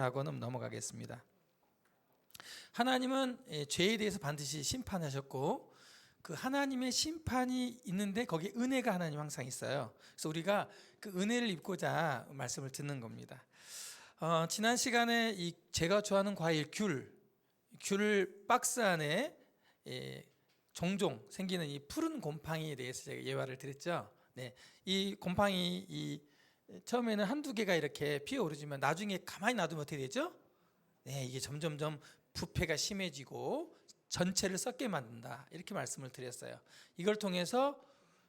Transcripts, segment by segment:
하고는 넘어가겠습니다. 하나님은 죄에 대해서 반드시 심판하셨고 그 하나님의 심판이 있는데 거기에 은혜가 하나님 항상 있어요. 그래서 우리가 그 은혜를 입고자 말씀을 듣는 겁니다. 지난 시간에 이 제가 좋아하는 과일 귤 박스 안에 종종 생기는 이 푸른 곰팡이에 대해서 제가 예화를 드렸죠. 네, 이 곰팡이 처음에는 한두 개가 이렇게 피어오르지만 나중에 가만히 놔두면 어떻게 되죠? 네, 이게 점점점 부패가 심해지고 전체를 썩게 만든다, 이렇게 말씀을 드렸어요. 이걸 통해서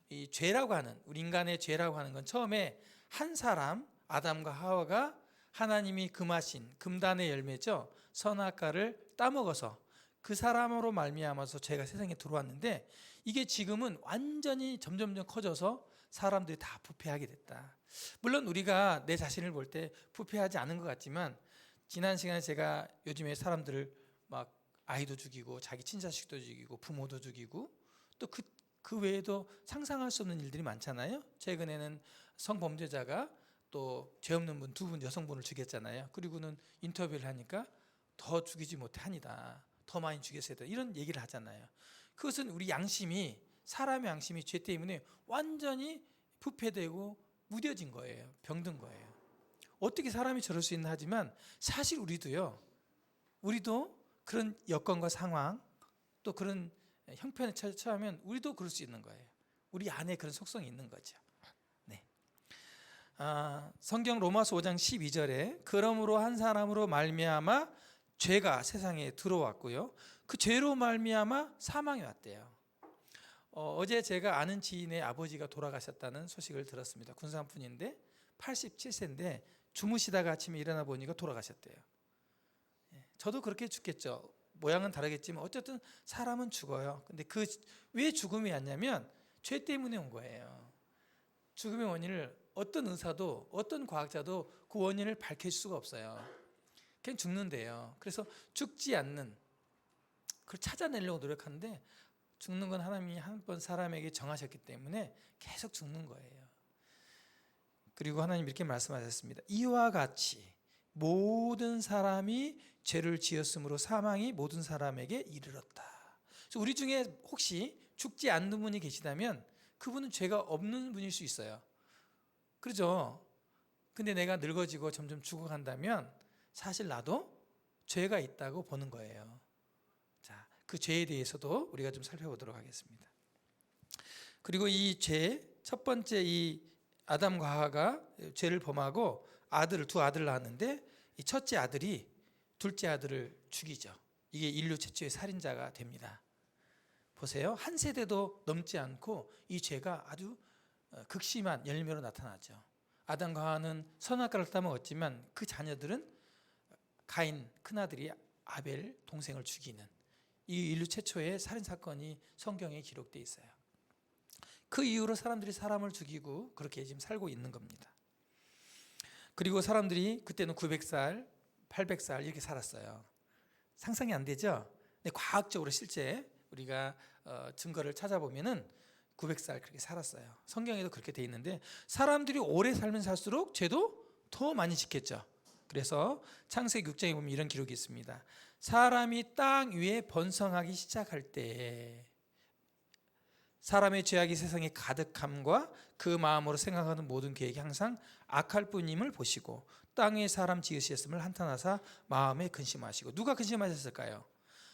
이 죄라고 하는, 우리 인간의 죄라고 하는 건 처음에 한 사람 아담과 하와가 하나님이 금하신 금단의 열매죠, 선악과를 따먹어서 그 사람으로 말미암아서 죄가 세상에 들어왔는데, 이게 지금은 완전히 점점점 커져서 사람들이 다 부패하게 됐다. 물론 우리가 내 자신을 볼 때 부패하지 않은 것 같지만, 지난 시간에 제가 요즘에 사람들을 막 아이도 죽이고 자기 친자식도 죽이고 부모도 죽이고 또 그 외에도 상상할 수 없는 일들이 많잖아요. 최근에는 성범죄자가 또 죄 없는 분 두 분 여성분을 죽였잖아요. 그리고는 인터뷰를 하니까 더 죽이지 못하니다, 더 많이 죽였어야 된다, 이런 얘기를 하잖아요. 그것은 우리 양심이, 사람의 양심이 죄 때문에 완전히 부패되고 무뎌진 거예요. 병든 거예요. 어떻게 사람이 저럴 수 있나 하지만 사실 우리도 그런 여건과 상황 또 그런 형편에 처하면 우리도 그럴 수 있는 거예요. 우리 안에 그런 속성이 있는 거죠. 네. 성경 로마서 5장 12절에 그러므로 한 사람으로 말미암아 죄가 세상에 들어왔고요, 그 죄로 말미암아 사망이 왔대요. 어제 제가 아는 지인의 아버지가 돌아가셨다는 소식을 들었습니다. 군산분인데 87세인데 주무시다가 아침에 일어나 보니까 돌아가셨대요. 저도 그렇게 죽겠죠. 모양은 다르겠지만 어쨌든 사람은 죽어요. 근데 그 왜 죽음이 왔냐면 죄 때문에 온 거예요. 죽음의 원인을 어떤 의사도 어떤 과학자도 그 원인을 밝힐 수가 없어요. 그냥 죽는데요. 그래서 죽지 않는, 그걸 찾아내려고 노력하는데 죽는 건 하나님이 한 번 사람에게 정하셨기 때문에 계속 죽는 거예요. 그리고 하나님 이렇게 말씀하셨습니다. 이와 같이 모든 사람이 죄를 지었으므로 사망이 모든 사람에게 이르렀다. 그래서 우리 중에 혹시 죽지 않는 분이 계시다면 그분은 죄가 없는 분일 수 있어요. 그렇죠? 근데 내가 늙어지고 점점 죽어간다면 사실 나도 죄가 있다고 보는 거예요. 자, 그 죄에 대해서도 우리가 좀 살펴보도록 하겠습니다. 그리고 이 죄, 첫 번째 이 아담과 하와가 죄를 범하고 두 아들을 낳았는데 이 첫째 아들이 둘째 아들을 죽이죠. 이게 인류 최초의 살인자가 됩니다. 보세요. 한 세대도 넘지 않고 이 죄가 아주 극심한 열매로 나타나죠. 아담과 하와는 선악과를 따먹었지만 그 자녀들은 가인 큰아들이 아벨 동생을 죽이는 이 인류 최초의 살인사건이 성경에 기록되어 있어요. 그 이후로 사람들이 사람을 죽이고 그렇게 지금 살고 있는 겁니다. 그리고 사람들이 그때는 900살, 800살 이렇게 살았어요. 상상이 안 되죠? 근데 과학적으로 실제 우리가 증거를 찾아보면은 900살 그렇게 살았어요. 성경에도 그렇게 돼 있는데 사람들이 오래 살면 살수록 죄도 더 많이 짓겠죠. 그래서 창세기 6장에 보면 이런 기록이 있습니다. 사람이 땅 위에 번성하기 시작할 때 사람의 죄악이 세상에 가득함과 그 마음으로 생각하는 모든 계획이 항상 악할 뿐임을 보시고 땅에 사람 지으셨음을 한탄하사 마음에 근심하시고. 누가 근심하셨을까요?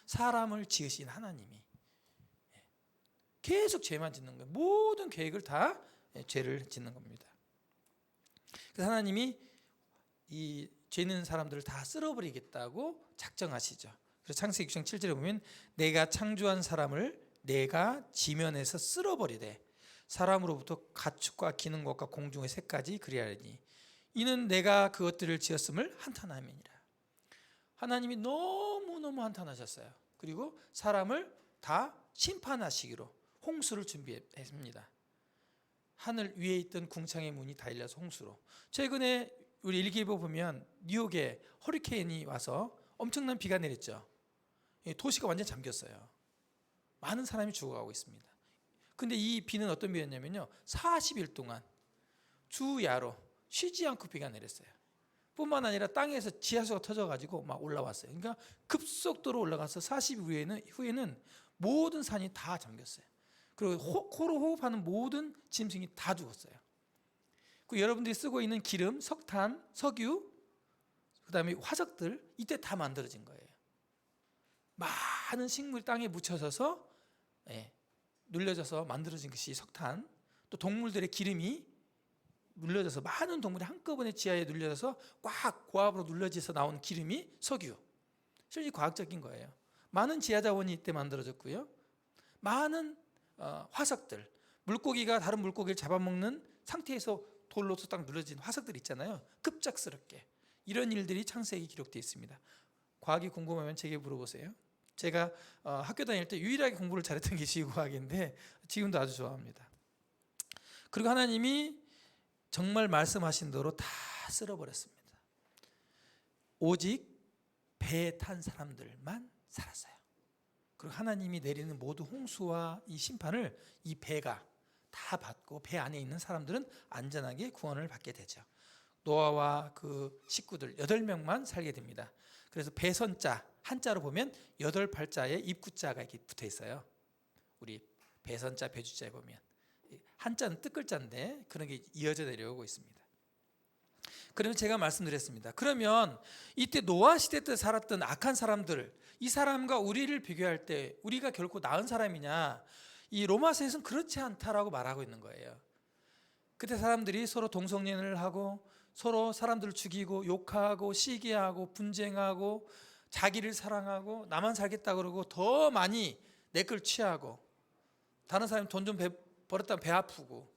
사람을 지으신 하나님이 계속 죄만 짓는 거예요. 모든 계획을 다 죄를 짓는 겁니다. 그래서 하나님이 이 죄는 사람들을 다 쓸어버리겠다고 작정하시죠. 그래서 창세기 6장 7절에 보면 내가 창조한 사람을 내가 지면에서 쓸어버리되 사람으로부터 가축과 기는 것과 공중의 새까지 그리하리니 이는 내가 그것들을 지었음을 한탄함이니라. 하나님이 너무너무 한탄하셨어요. 그리고 사람을 다 심판하시기로 홍수를 준비했습니다. 하늘 위에 있던 궁창의 문이 다 열려서 홍수로. 최근에 우리 일기예보 보면 뉴욕에 허리케인이 와서 엄청난 비가 내렸죠. 도시가 완전 잠겼어요. 많은 사람이 죽어가고 있습니다. 근데 이 비는 어떤 비였냐면요, 40일 동안 주야로 쉬지 않고 비가 내렸어요. 뿐만 아니라 땅에서 지하수가 터져가지고 막 올라왔어요. 그러니까 급속도로 올라가서 40 후에는 모든 산이 다 잠겼어요. 그리고 코로 호흡하는 모든 짐승이 다 죽었어요. 그 여러분들이 쓰고 있는 기름, 석탄, 석유, 그다음에 화석들 이때 다 만들어진 거예요. 많은 식물이 땅에 묻혀져서 눌려져서 만들어진 것이 석탄, 또 동물들의 기름이 눌려져서 많은 동물이 한꺼번에 지하에 눌려져서 꽉 고압으로 눌려져서 나온 기름이 석유. 실제 과학적인 거예요. 많은 지하 자원이 이때 만들어졌고요. 많은 화석들, 물고기가 다른 물고기를 잡아먹는 상태에서 돌로서 딱 눌러진 화석들 있잖아요. 급작스럽게 이런 일들이 창세기에 기록되어 있습니다. 과학이 궁금하면 제게 물어보세요. 제가 학교 다닐 때 유일하게 공부를 잘했던 게 지구과학인데 지금도 아주 좋아합니다. 그리고 하나님이 정말 말씀하신 대로 다 쓸어버렸습니다. 오직 배에 탄 사람들만 살았어요. 그리고 하나님이 내리는 모든 홍수와 이 심판을 이 배가 다 받고 배 안에 있는 사람들은 안전하게 구원을 받게 되죠. 노아와 그 식구들 8명만 살게 됩니다. 그래서 배선자 한자로 보면 8발자에 입구자가 이렇게 붙어 있어요. 우리 배선자 배주자에 보면 한자는 뜻글자인데 그런 게 이어져 내려오고 있습니다. 그러면 제가 말씀드렸습니다. 그러면 이때 노아 시대 때 살았던 악한 사람들, 이 사람과 우리를 비교할 때 우리가 결코 나은 사람이냐? 이 로마서에서는 그렇지 않다라고 말하고 있는 거예요. 그때 사람들이 서로 동성연애를 하고 서로 사람들을 죽이고 욕하고 시기하고 분쟁하고 자기를 사랑하고 나만 살겠다 그러고 더 많이 내 걸 취하고 다른 사람이 돈 좀 벌었다면 배 아프고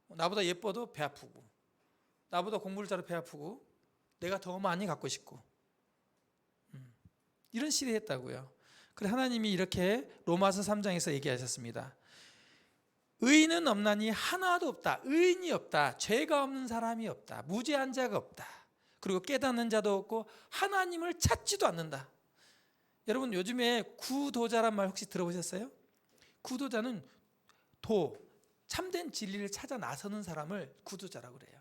나보다 예뻐도 배 아프고 나보다 공부를 잘해도 배 아프고 내가 더 많이 갖고 싶고 이런 시대였다고요. 그래서 하나님이 이렇게 로마서 3장에서 얘기하셨습니다. 의인은 없나니 하나도 없다. 의인이 없다. 죄가 없는 사람이 없다. 무죄한 자가 없다. 그리고 깨닫는 자도 없고 하나님을 찾지도 않는다. 여러분 요즘에 구도자란 말 혹시 들어보셨어요? 구도자는 참된 진리를 찾아 나서는 사람을 구도자라고 그래요.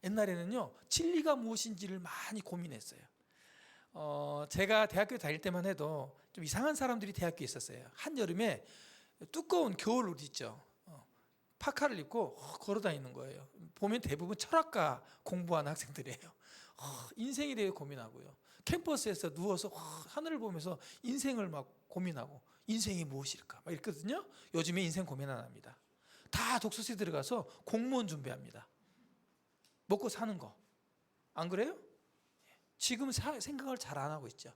옛날에는요 진리가 무엇인지를 많이 고민했어요. 제가 대학교 다닐 때만 해도 좀 이상한 사람들이 대학교에 있었어요. 한여름에 두꺼운 겨울 옷 있죠. 파카를 입고 걸어 다니는 거예요. 보면 대부분 철학과 공부하는 학생들이에요. 인생에 대해 고민하고요. 캠퍼스에서 누워서 하늘을 보면서 인생을 막 고민하고 인생이 무엇일까 막 이랬거든요. 요즘에 인생 고민 안 합니다. 다 독서실에 들어가서 공무원 준비합니다. 먹고 사는 거. 안 그래요? 지금 생각을 잘 안 하고 있죠.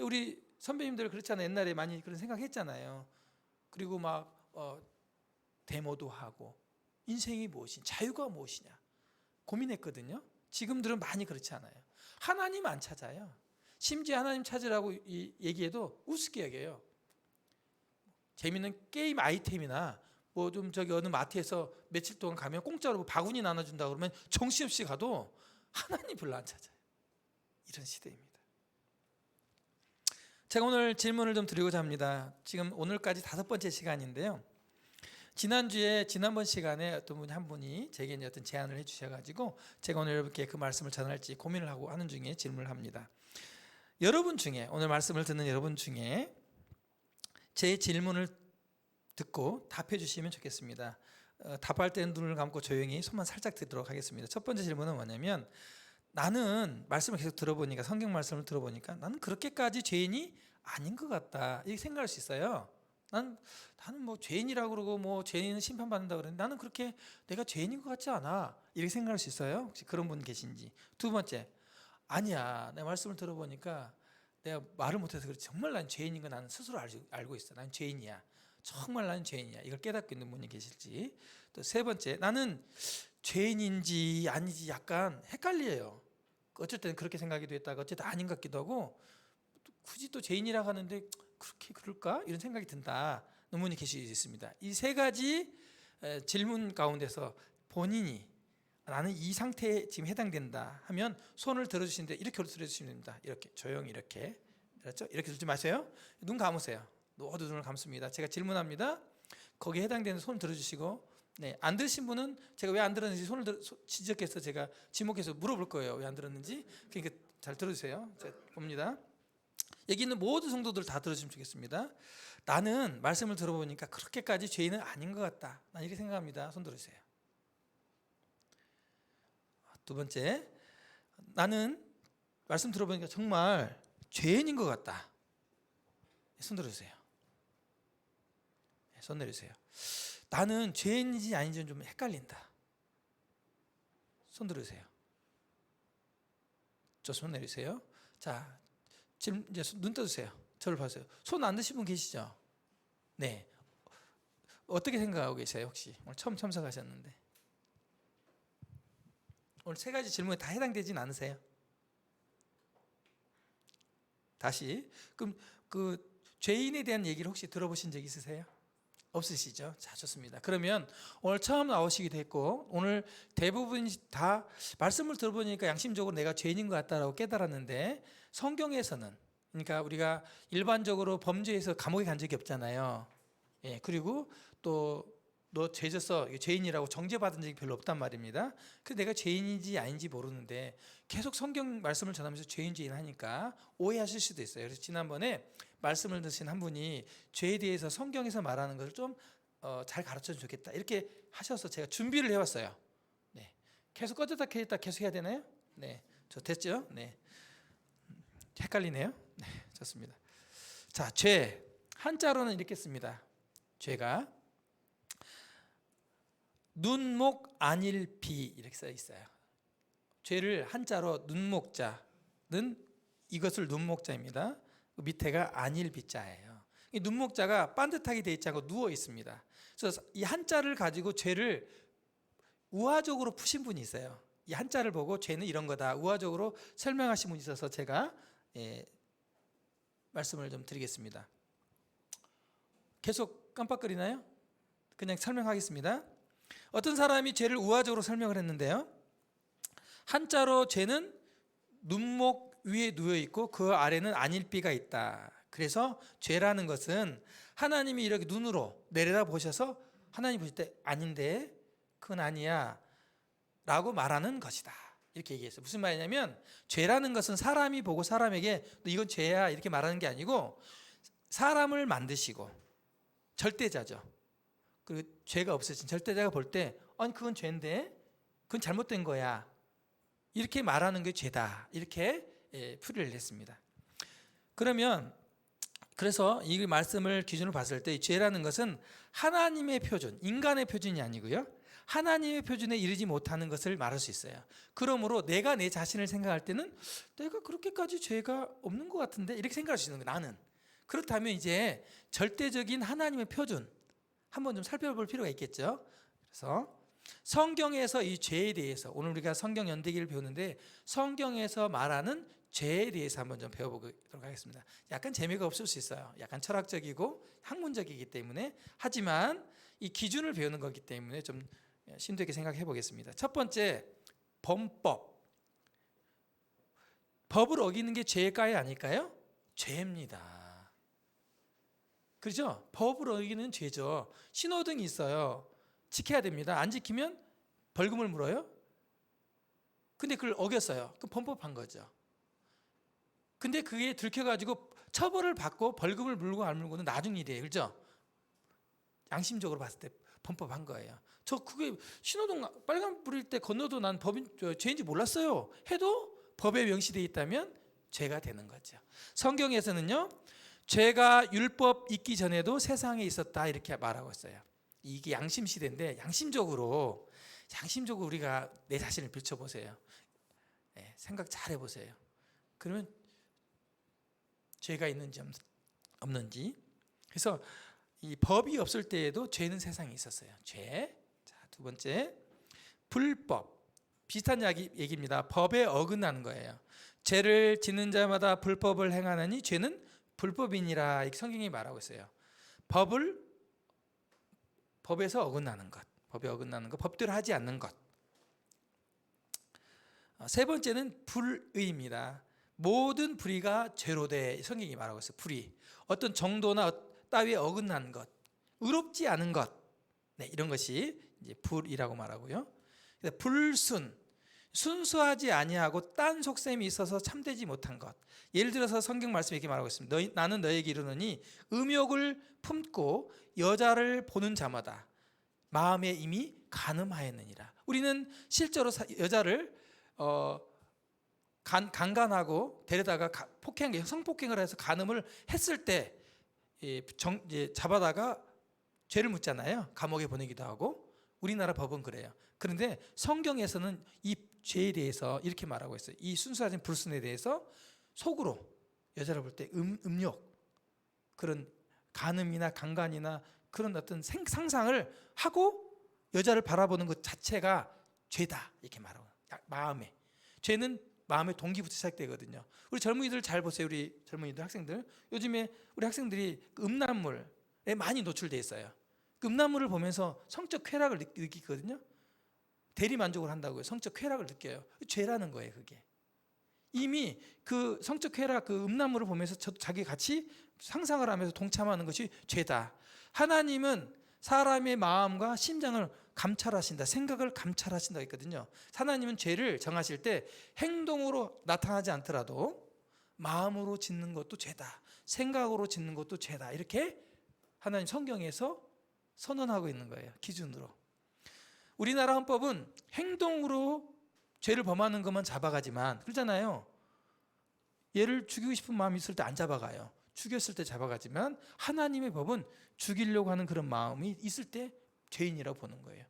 우리 선배님들 그렇잖아요. 옛날에 많이 그런 생각했잖아요. 그리고 막 데모도 하고 인생이 무엇이냐, 자유가 무엇이냐 고민했거든요. 지금들은 많이 그렇지 않아요. 하나님 안 찾아요. 심지어 하나님 찾으라고 얘기해도 우습게 여겨요. 재밌는 게임 아이템이나 뭐 좀 저기 어느 마트에서 며칠 동안 가면 공짜로 바구니 나눠준다 그러면 정신없이 가도 하나님 별로 안 찾아요. 이런 시대입니다. 제가 오늘 질문을 좀 드리고자 합니다. 지금 오늘까지 5번째 시간인데요. 지난번 시간에 어떤 분이 한 분이 제게 어떤 제안을 해주셔가지고 제가 오늘 여러분께 그 말씀을 전할지 고민을 하고 하는 중에 질문을 합니다. 여러분 중에 오늘 말씀을 듣는 여러분 중에 제 질문을 듣고 답해 주시면 좋겠습니다. 답할 때는 눈을 감고 조용히 손만 살짝 들도록 하겠습니다. 첫 번째 질문은 뭐냐면 나는 말씀을 계속 들어보니까 성경 말씀을 들어보니까 나는 그렇게까지 죄인이 아닌 것 같다 이렇게 생각할 수 있어요. 나는 뭐 죄인이라고 그러고 뭐 죄인은 심판받는다 그러는데 나는 그렇게 내가 죄인인 것 같지 않아 이렇게 생각할 수 있어요. 혹시 그런 분 계신지. 두 번째, 아니야 내 말씀을 들어보니까 내가 말을 못해서 그렇지 정말 난 죄인인 거 나는 스스로 알고 있어. 난 죄인이야. 정말 나는 죄인이야. 이걸 깨닫고 있는 분이 계실지. 또 세 번째, 나는 죄인인지 아니지 약간 헷갈려요. 어쩔 때는 그렇게 생각이 됐다가 어쨌든 아닌 것 같기도 하고 굳이 또 죄인이라고 하는데 그렇게 그럴까? 이런 생각이 든다. 분이 계실 수 있습니다. 이 세 가지 질문 가운데서 본인이 나는 이 상태에 지금 해당된다 하면 손을 들어주시는데 이렇게 들어주시면 됩니다. 이렇게 조용히 이렇게. 알았죠? 이렇게 들지 마세요. 눈 감으세요. 모두 눈을 감습니다. 제가 질문합니다. 거기에 해당되는 손을 들어주시고 네, 안 들으신 분은 제가 왜 안 들었는지 지적해서 제가 지목해서 물어볼 거예요. 왜 안 들었는지. 그러니까 잘 들어주세요. 자, 봅니다. 여기 있는 모든 성도들 다 들어주시면 좋겠습니다. 나는 말씀을 들어보니까 그렇게까지 죄인은 아닌 것 같다. 난 이렇게 생각합니다. 손 들어주세요. 두 번째, 나는 말씀 들어보니까 정말 죄인인 것 같다. 손 들어주세요. 손 내리세요. 나는 죄인인지 아닌지는 좀 헷갈린다. 손 들으세요. 저 손 내리세요. 자, 지금 이제 눈 떠주세요. 저를 봐세요. 손 안 드신 분 계시죠? 네. 어떻게 생각하고 계세요, 혹시? 오늘 처음 참석하셨는데. 오늘 세 가지 질문에 다 해당되진 않으세요? 다시. 그럼 그 죄인에 대한 얘기를 혹시 들어보신 적 있으세요? 없으시죠? 자, 좋습니다. 그러면 오늘 처음 나오시기도 했고 오늘 대부분 다 말씀을 들어보니까 양심적으로 내가 죄인인 것 같다라고 깨달았는데, 성경에서는, 그러니까 우리가 일반적으로 범죄해서 감옥에 간 적이 없잖아요. 예, 그리고 또 너 죄졌어, 죄인이라고 정죄받은 적이 별로 없단 말입니다. 그래서 내가 죄인인지 아닌지 모르는데 계속 성경 말씀을 전하면서 죄인 하니까 오해하실 수도 있어요. 그래서 지난번에 말씀을 드신 한 분이 죄에 대해서 성경에서 말하는 것을 좀 잘 가르쳐주면 좋겠다 이렇게 하셔서 제가 준비를 해왔어요. 네, 계속 꺼졌다 켜졌다 계속 해야 되나요? 네, 저 됐죠? 네, 헷갈리네요. 네, 좋습니다. 자, 죄 한자로는 이렇게 씁니다. 죄가 눈목 안일비 이렇게 써 있어요. 죄를 한자로 눈목자는 이것을 눈목자입니다. 밑에가 안일비자예요. 이 눈목자가 반듯하게 돼 있지 않고 누워 있습니다. 그래서 이 한자를 가지고 죄를 우화적으로 푸신 분이 있어요. 이 한자를 보고 죄는 이런 거다 우화적으로 설명하신 분이 있어서 제가 말씀을 좀 드리겠습니다. 계속 깜빡거리나요? 그냥 설명하겠습니다. 어떤 사람이 죄를 우화적으로 설명을 했는데요. 한자로 죄는 눈목 위에 누워 있고 그 아래는 안일비가 있다. 그래서 죄라는 것은 하나님이 이렇게 눈으로 내려다 보셔서 하나님 보실 때 아닌데 그건 아니야 라고 말하는 것이다. 이렇게 얘기했어요. 무슨 말이냐면 죄라는 것은 사람이 보고 사람에게 너 이건 죄야 이렇게 말하는 게 아니고, 사람을 만드시고 절대자죠. 그리고 죄가 없으신 절대자가 볼 때 아니 그건 죄인데 그건 잘못된 거야 이렇게 말하는 게 죄다 이렇게 풀이를 했습니다. 그러면 그래서 이 말씀을 기준으로 봤을 때 죄라는 것은 하나님의 표준, 인간의 표준이 아니고요, 하나님의 표준에 이르지 못하는 것을 말할 수 있어요. 그러므로 내가 내 자신을 생각할 때는 내가 그렇게까지 죄가 없는 것 같은데 이렇게 생각할 수 있는 거예요. 나는. 그렇다면 이제 절대적인 하나님의 표준 한번 좀 살펴볼 필요가 있겠죠. 그래서 성경에서 이 죄에 대해서 오늘 우리가 성경 연대기를 배우는데 성경에서 말하는 죄에 대해서 한번 좀 배워보도록 하겠습니다. 약간 재미가 없을 수 있어요. 약간 철학적이고 학문적이기 때문에, 하지만 이 기준을 배우는 거기 때문에 좀 심도 있게 생각해 보겠습니다. 첫 번째, 범법. 법을 어기는 게 죄일까요, 아닐까요? 죄입니다. 그렇죠? 법을 어기는 죄죠. 신호등이 있어요. 지켜야 됩니다. 안 지키면 벌금을 물어요. 근데 그걸 어겼어요. 그럼 범법한 거죠. 근데 그게 들켜가지고 처벌을 받고 벌금을 물고 안 물고는 나중 일이에요. 그렇죠? 양심적으로 봤을 때 범법한 거예요. 저 그게 신호등 빨간 불일 때 건너도 난 죄인지 몰랐어요. 해도 법에 명시되어 있다면 죄가 되는 거죠. 성경에서는요, 죄가 율법 있기 전에도 세상에 있었다 이렇게 말하고 있어요. 이게 양심 시대인데 양심적으로 우리가 내 자신을 비춰보세요. 네, 생각 잘 해보세요. 그러면 죄가 있는지 없는지. 그래서 이 법이 없을 때에도 죄는 세상에 있었어요. 죄. 자, 두 번째, 불법. 비슷한 얘기입니다. 법에 어긋나는 거예요. 죄를 짓는 자마다 불법을 행하느니 죄는 불법이니라 이렇게 성경이 말하고 있어요. 법에서 어긋나는 것, 법에 어긋나는 것, 법대로 하지 않는 것. 세 번째는 불의입니다. 모든 불의가 죄로 돼 성경이 말하고 있어요. 불의, 어떤 정도나 따위에 어긋난 것, 의롭지 않은 것, 네, 이런 것이 이제 불이라고 말하고요. 불순, 순수하지 아니하고 딴 속셈이 있어서 참되지 못한 것. 예를 들어서 성경 말씀에 이렇게 말하고 있습니다. 나는 너에게 이르노니 음욕을 품고 여자를 보는 자마다 마음에 이미 간음하였느니라. 우리는 실제로 여자를 강간하고 데려다가 성폭행을 해서 간음을 했을 때 이제 잡아다가 죄를 묻잖아요. 감옥에 보내기도 하고. 우리나라 법은 그래요. 그런데 성경에서는 이 죄에 대해서 이렇게 말하고 있어요. 이 순수하진 불순에 대해서 속으로 여자를 볼 때 음욕, 그런 간음이나 강간이나 그런 어떤 상상을 하고 여자를 바라보는 것 자체가 죄다 이렇게 말하고, 마음에, 죄는 마음의 동기부터 시작되거든요. 우리 젊은이들 잘 보세요. 우리 젊은이들, 학생들, 요즘에 우리 학생들이 그 음란물에 많이 노출돼 있어요. 그 음란물을 보면서 성적 쾌락을 느끼거든요. 대리 만족을 한다고요. 성적 쾌락을 느껴요. 죄라는 거예요. 그게 이미 그 성적 쾌락, 그 음란물을 보면서 자기 같이 상상을 하면서 동참하는 것이 죄다. 하나님은 사람의 마음과 심장을 감찰하신다, 생각을 감찰하신다 했거든요. 하나님은 죄를 정하실 때 행동으로 나타나지 않더라도 마음으로 짓는 것도 죄다, 생각으로 짓는 것도 죄다, 이렇게 하나님 성경에서 선언하고 있는 거예요. 기준으로. 우리나라 헌법은 행동으로 죄를 범하는 것만 잡아가지만, 그렇잖아요. 얘를 죽이고 싶은 마음이 있을 때 안 잡아가요. 죽였을 때 잡아가지만 하나님의 법은 죽이려고 하는 그런 마음이 있을 때 죄인이라고 보는 거예요.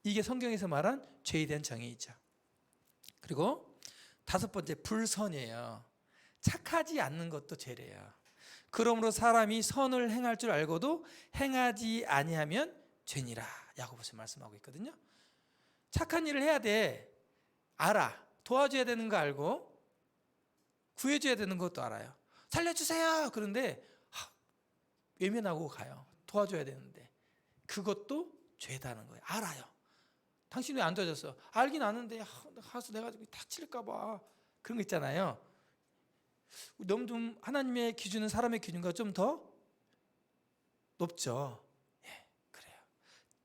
이게 성경에서 말한 죄에 대한 정의이죠. 그리고 다섯 번째, 불선이에요. 착하지 않는 것도 죄래요. 그러므로 사람이 선을 행할 줄 알고도 행하지 아니하면 죄니라. 야고보서 말씀하고 있거든요. 착한 일을 해야 돼. 알아. 도와줘야 되는 거 알고 구해줘야 되는 것도 알아요. 살려주세요. 그런데 외면하고 가요. 도와줘야 되는데 그것도 죄다는 거예요. 알아요. 당신 왜 안 도와줬어? 알긴 아는데 가서 내가 탁 칠까 봐. 그런 거 있잖아요. 너무 좀 하나님의 기준은 사람의 기준과 좀 더 높죠. 예, 그래요.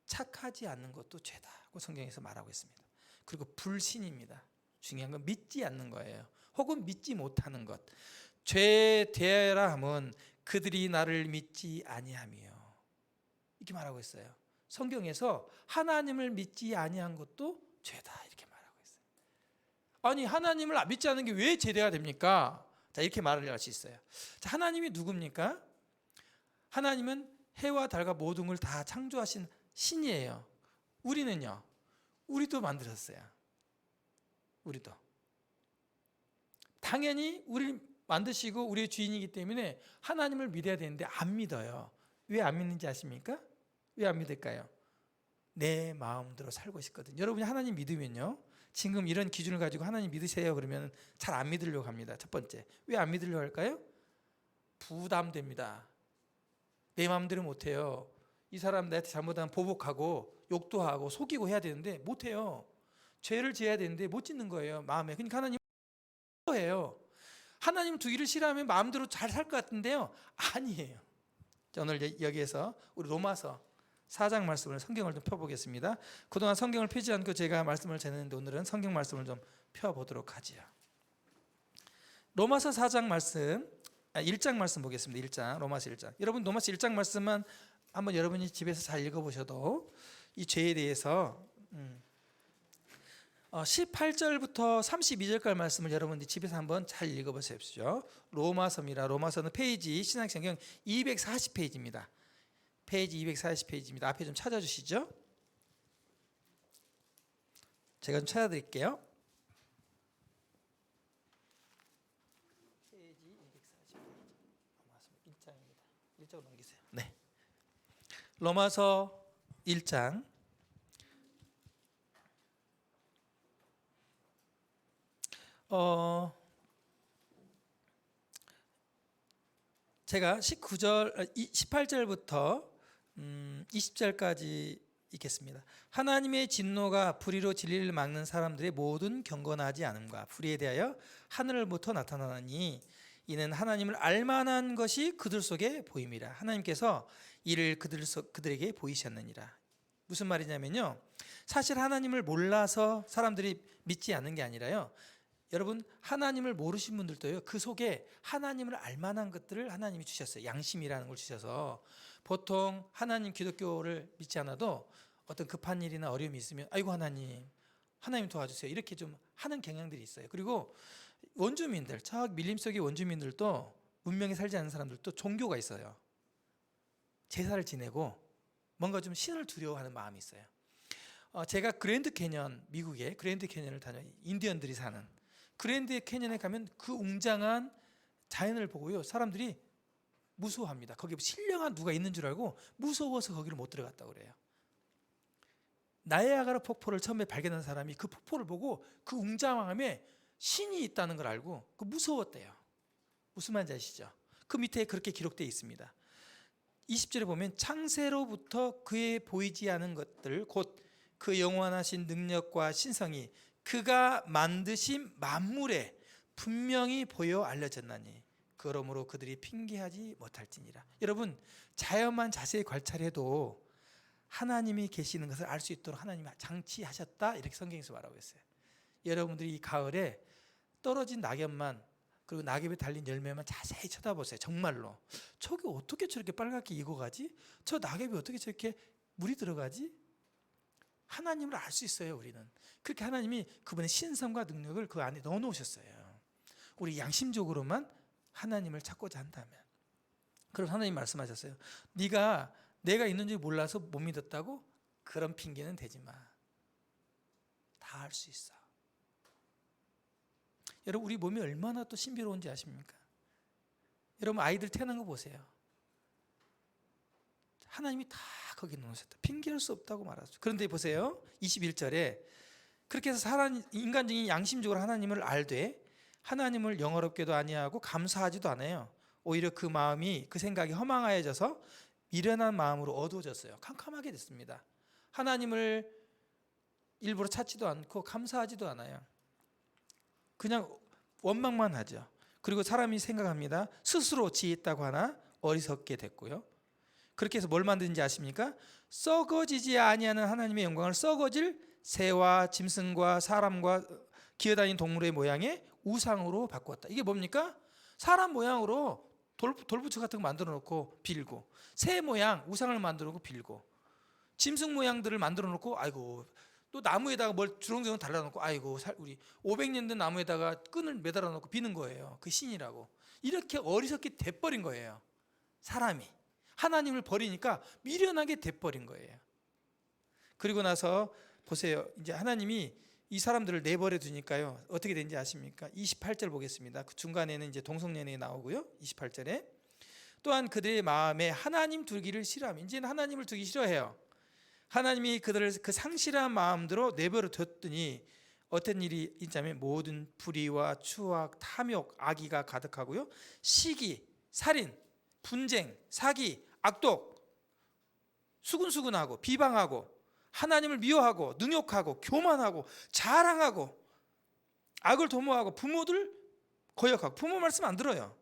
착하지 않는 것도 죄다고 성경에서 말하고 있습니다. 그리고 불신입니다. 중요한 건 믿지 않는 거예요. 혹은 믿지 못하는 것. 죄 대하여라 함은 그들이 나를 믿지 아니하며, 이렇게 말하고 있어요. 성경에서 하나님을 믿지 아니한 것도 죄다 이렇게 말하고 있어요. 아니, 하나님을 믿지 않는 게 왜 죄가 됩니까? 자, 이렇게 말을 할 수 있어요. 자, 하나님이 누굽니까? 하나님은 해와 달과 모든 걸 다 창조하신 신이에요. 우리는요, 우리도 만들었어요. 우리도 당연히 우리를 만드시고 우리의 주인이기 때문에 하나님을 믿어야 되는데 안 믿어요. 왜 안 믿는지 아십니까? 왜 안 믿을까요? 내 마음대로 살고 있거든요. 여러분이 하나님 믿으면요, 지금 이런 기준을 가지고 하나님 믿으세요 그러면 잘 안 믿으려고 합니다. 첫 번째, 왜 안 믿으려고 할까요? 부담됩니다. 내 마음대로 못해요. 이 사람 나한테 잘못하면 보복하고 욕도 하고 속이고 해야 되는데 못해요. 죄를 지어야 되는데 못 짓는 거예요, 마음에. 그러니까 하나님 해요. 하나님 두기를 싫어하면 마음대로 잘 살 것 같은데요, 아니에요. 오늘 여기에서 우리 로마서 4장 말씀을, 성경을 좀 펴보겠습니다. 그동안 성경을 펴지 않고 제가 말씀을 전했는데 오늘은 성경 말씀을 좀 펴보도록 하지요. 로마서 4장 말씀, 1장 말씀 보겠습니다. 1장, 로마서 1장. 여러분 로마서 1장 말씀만 한번 여러분이 집에서 잘 읽어보셔도 이 죄에 대해서 18절부터 32절까지 말씀을 여러분들이 집에서 한번 잘 읽어보십시오. 로마서입니다. 로마서는 페이지, 신약성경 240페이지입니다. 페이지 240페이지입니다. 앞에 좀 찾아주시죠. 제가 좀 찾아드릴게요. 페이지 240페이지. 로마서 1장입니다. 1장으로 넘기세요. 네. 로마서 1장. 제가 18절부터 20절까지 읽겠습니다. 하나님의 진노가 불의로 진리를 막는 사람들의 모든 경건하지 않음과 불의에 대하여 하늘로부터 나타나니 이는 하나님을 알만한 것이 그들 속에 보임이라. 하나님께서 이를 그들에게 보이셨느니라. 무슨 말이냐면요, 사실 하나님을 몰라서 사람들이 믿지 않는 게 아니라요, 여러분 하나님을 모르신 분들도요, 그 속에 하나님을 알만한 것들을 하나님이 주셨어요. 양심이라는 걸 주셔서 보통 하나님 기독교를 믿지 않아도 어떤 급한 일이나 어려움이 있으면 아이고 하나님 도와주세요 이렇게 좀 하는 경향들이 있어요. 그리고 원주민들, 저 밀림 속의 원주민들도, 문명에 살지 않는 사람들도 종교가 있어요. 제사를 지내고 뭔가 좀 신을 두려워하는 마음이 있어요. 제가 그랜드 캐년, 미국의 그랜드 캐년을 인디언들이 사는 그랜드 캐년에 가면 그 웅장한 자연을 보고요, 사람들이 무서워합니다. 거기 신령한 누가 있는 줄 알고 무서워서 거기를 못 들어갔다고 그래요. 나이아가라 폭포를 처음에 발견한 사람이 그 폭포를 보고 그 웅장함에 신이 있다는 걸 알고 그 무서웠대요. 무슨 말인지 아시죠? 그 밑에 그렇게 기록되어 있습니다. 20절에 보면 창세로부터 그의 보이지 않은 것들 곧 그 영원하신 능력과 신성이 그가 만드신 만물에 분명히 보여 알려졌나니 그러므로 그들이 핑계하지 못할지니라. 여러분 자연만 자세히 관찰해도 하나님이 계시는 것을 알 수 있도록 하나님이 장치하셨다, 이렇게 성경에서 말하고 있어요. 여러분들이 이 가을에 떨어진 낙엽만, 그리고 낙엽에 달린 열매만 자세히 쳐다보세요. 정말로 저게 어떻게 저렇게 빨갛게 익어가지? 저 낙엽이 어떻게 저렇게 물이 들어가지? 하나님을 알 수 있어요. 우리는 그렇게 하나님이 그분의 신성과 능력을 그 안에 넣어놓으셨어요. 우리 양심적으로만 하나님을 찾고자 한다면. 그럼 하나님 말씀하셨어요. 네가 내가 있는지 몰라서 못 믿었다고? 그런 핑계는 대지 마. 다 알 수 있어. 여러분 우리 몸이 얼마나 또 신비로운지 아십니까? 여러분 아이들 태어난 거 보세요. 하나님이 다 거기 넣으셨다. 핑계할 수 없다고 말하죠. 그런데 보세요. 21절에 그렇게 해서 인간적인 양심적으로 하나님을 알되 하나님을 영어롭게도 아니하고 감사하지도 않아요. 오히려 그 마음이, 그 생각이 허망하여져서 미련한 마음으로 어두워졌어요. 캄캄하게 됐습니다. 하나님을 일부러 찾지도 않고 감사하지도 않아요. 그냥 원망만 하죠. 그리고 사람이 생각합니다. 스스로 지혜있다고 하나 어리석게 됐고요. 그렇게 해서 뭘 만드는지 아십니까? 썩어지지 아니하는 하나님의 영광을 썩어질 새와 짐승과 사람과 기어다니는 동물의 모양의 우상으로 바꾸었다. 이게 뭡니까? 사람 모양으로 돌부처 같은 거 만들어 놓고 빌고, 새 모양 우상을 만들어 놓고 빌고, 짐승 모양들을 만들어 놓고 아이고, 또 나무에다가 뭘 주렁주렁 달라놓고 아이고 우리 500년 된 나무에다가 끈을 매달아 놓고 비는 거예요. 그 신이라고. 이렇게 어리석게 돼버린 거예요. 사람이 하나님을 버리니까 미련하게 돼버린 거예요. 그리고 나서 보세요. 이제 하나님이 이 사람들을 내버려 두니까요, 어떻게 된지 아십니까? 28절 보겠습니다. 그 중간에는 이제 동성연애에 나오고요. 28절에 또한 그들의 마음에 하나님 두기를 싫어하면, 이제는 하나님을 두기 싫어해요. 하나님이 그들을 그 상실한 마음대로 내버려 뒀더니 어떤 일이 있자면 모든 불의와 추악, 탐욕, 악의가 가득하고요, 시기, 살인, 분쟁, 사기, 악독, 수근수근하고 비방하고 하나님을 미워하고 능욕하고 교만하고 자랑하고 악을 도모하고 부모들 거역하고, 부모 말씀 안 들어요.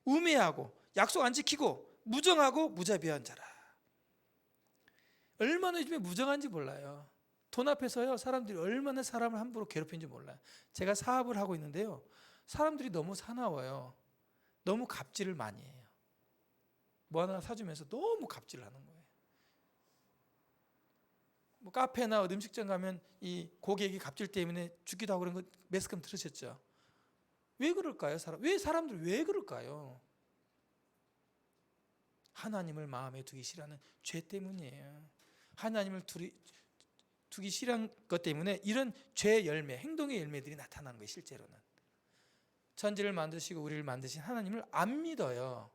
우매하고 약속 안 지키고 무정하고 무자비한 자라. 얼마나 요즘에 무정한지 몰라요. 돈 앞에서요, 사람들이 얼마나 사람을 함부로 괴롭히는지 몰라요. 제가 사업을 하고 있는데요, 사람들이 너무 사나워요. 너무 갑질을 많이 해요. 뭐 하나 사주면서 너무 갑질을 하는 거예요. 뭐 카페나 음식점 가면 이 고객이 갑질 때문에 죽기도 하고 그런 거 매스컴 들으셨죠? 왜 그럴까요? 사람들 왜 그럴까요? 하나님을 마음에 두기 싫어하는 죄 때문이에요. 하나님을 두기 싫은 것 때문에 이런 죄의 열매, 행동의 열매들이 나타나는 거예요. 실제로는 천지를 만드시고 우리를 만드신 하나님을 안 믿어요.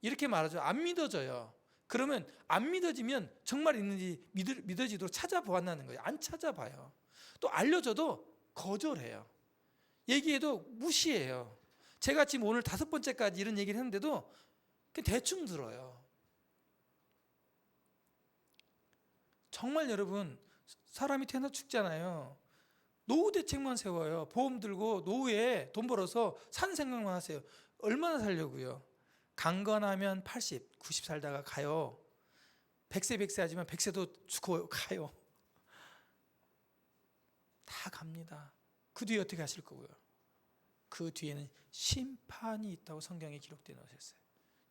이렇게 말하죠. 안 믿어져요. 그러면 안 믿어지면 정말 있는지 믿어지도록 찾아보았다는 거예요. 안 찾아봐요. 또 알려줘도 거절해요. 얘기해도 무시해요. 제가 지금 오늘 5번째까지 이런 얘기를 했는데도 그냥 대충 들어요. 정말 여러분, 사람이 태어나 죽잖아요. 노후 대책만 세워요. 보험 들고 노후에 돈 벌어서 사는 생각만 하세요. 얼마나 살려고요? 강건하면 80, 90 살다가 가요. 백세 하지만 백세도 죽고 가요. 다 갑니다. 그 뒤에 어떻게 하실 거고요? 그 뒤에는 심판이 있다고 성경에 기록되어 놓으셨어요.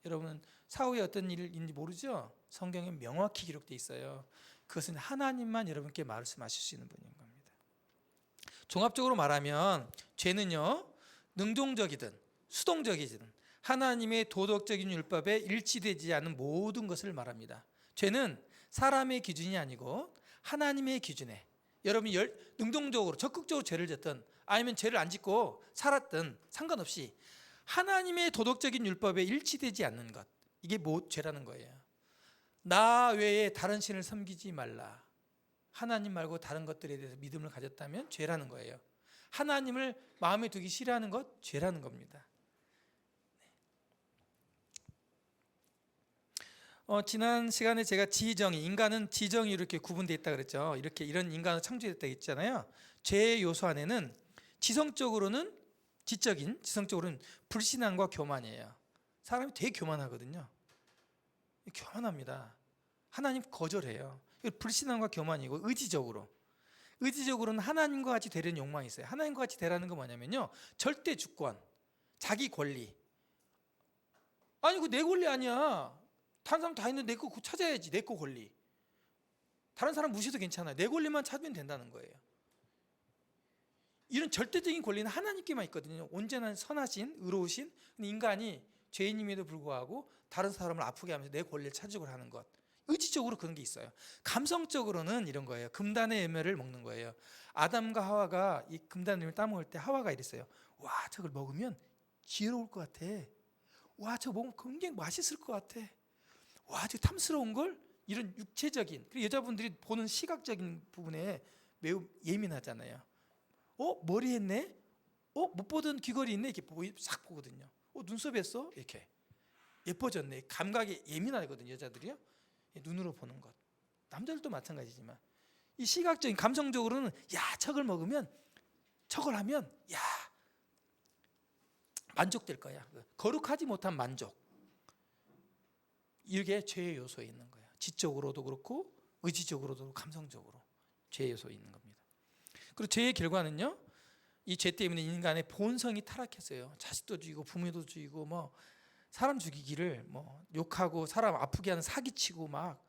여러분은 사후에 어떤 일인지 모르죠? 성경에 명확히 기록되어 있어요. 그것은 하나님만 여러분께 말씀하실 수 있는 분인 겁니다. 종합적으로 말하면 죄는요, 능동적이든 수동적이든 하나님의 도덕적인 율법에 일치되지 않는 모든 것을 말합니다. 죄는 사람의 기준이 아니고 하나님의 기준에, 여러분이 능동적으로 적극적으로 죄를 졌든 아니면 죄를 안 짓고 살았든 상관없이 하나님의 도덕적인 율법에 일치되지 않는 것, 이게 죄라는 거예요. 나 외에 다른 신을 섬기지 말라. 하나님 말고 다른 것들에 대해서 믿음을 가졌다면 죄라는 거예요. 하나님을 마음에 두기 싫어하는 것, 죄라는 겁니다. 지난 시간에 제가 지정의, 인간은 지정이 이렇게 구분되어 있다 그랬죠. 이렇게 이런 인간을 창조했다 했잖아요. 죄의 요소 안에는 지성적으로는 지성적으로는 불신앙과 교만이에요. 사람이 되게 교만하거든요. 교만합니다. 하나님 거절해요. 불신앙과 교만이고, 의지적으로는 하나님과 같이 되려는 욕망이 있어요. 하나님과 같이 되라는 건 뭐냐면요, 절대 주권, 자기 권리. 아니 그거 내 권리 아니야. 다른 사람 다 있는데 내 거 찾아야지. 내 거 권리. 다른 사람 무시해도 괜찮아요. 내 권리만 찾으면 된다는 거예요. 이런 절대적인 권리는 하나님께만 있거든요. 언제나 선하신, 의로우신 인간이 죄인임에도 불구하고 다른 사람을 아프게 하면서 내 권리를 찾으려고 하는 것, 의지적으로 그런 게 있어요. 감성적으로는 이런 거예요. 금단의 열매를 먹는 거예요. 아담과 하와가 이 금단의 열매를 따먹을 때 하와가 이랬어요. 와, 저걸 먹으면 지혜로울 것 같아. 와, 저거 먹으면 굉장히 맛있을 것 같아. 와, 저 탐스러운 걸. 이런 육체적인, 그리고 여자분들이 보는 시각적인 부분에 매우 예민하잖아요. 머리 했네? 못 보던 귀걸이 있네? 이렇게 싹 보거든요. 눈썹 했어? 이렇게 예뻐졌네. 감각이 예민하거든요, 여자들이요. 눈으로 보는 것. 남자들도 마찬가지지만 이 시각적인, 감성적으로는 야, 저걸 먹으면, 저걸 하면 야, 만족될 거야. 거룩하지 못한 만족. 이게 죄의 요소에 있는 거예요. 지적으로도 그렇고 의지적으로도 그렇고 감성적으로 죄의 요소에 있는 겁니다. 그리고 죄의 결과는요, 이 죄 때문에 인간의 본성이 타락했어요. 자식도 죽이고 부모도 죽이고 뭐 사람 죽이기를 뭐 욕하고 사람 아프게 하는 사기치고 막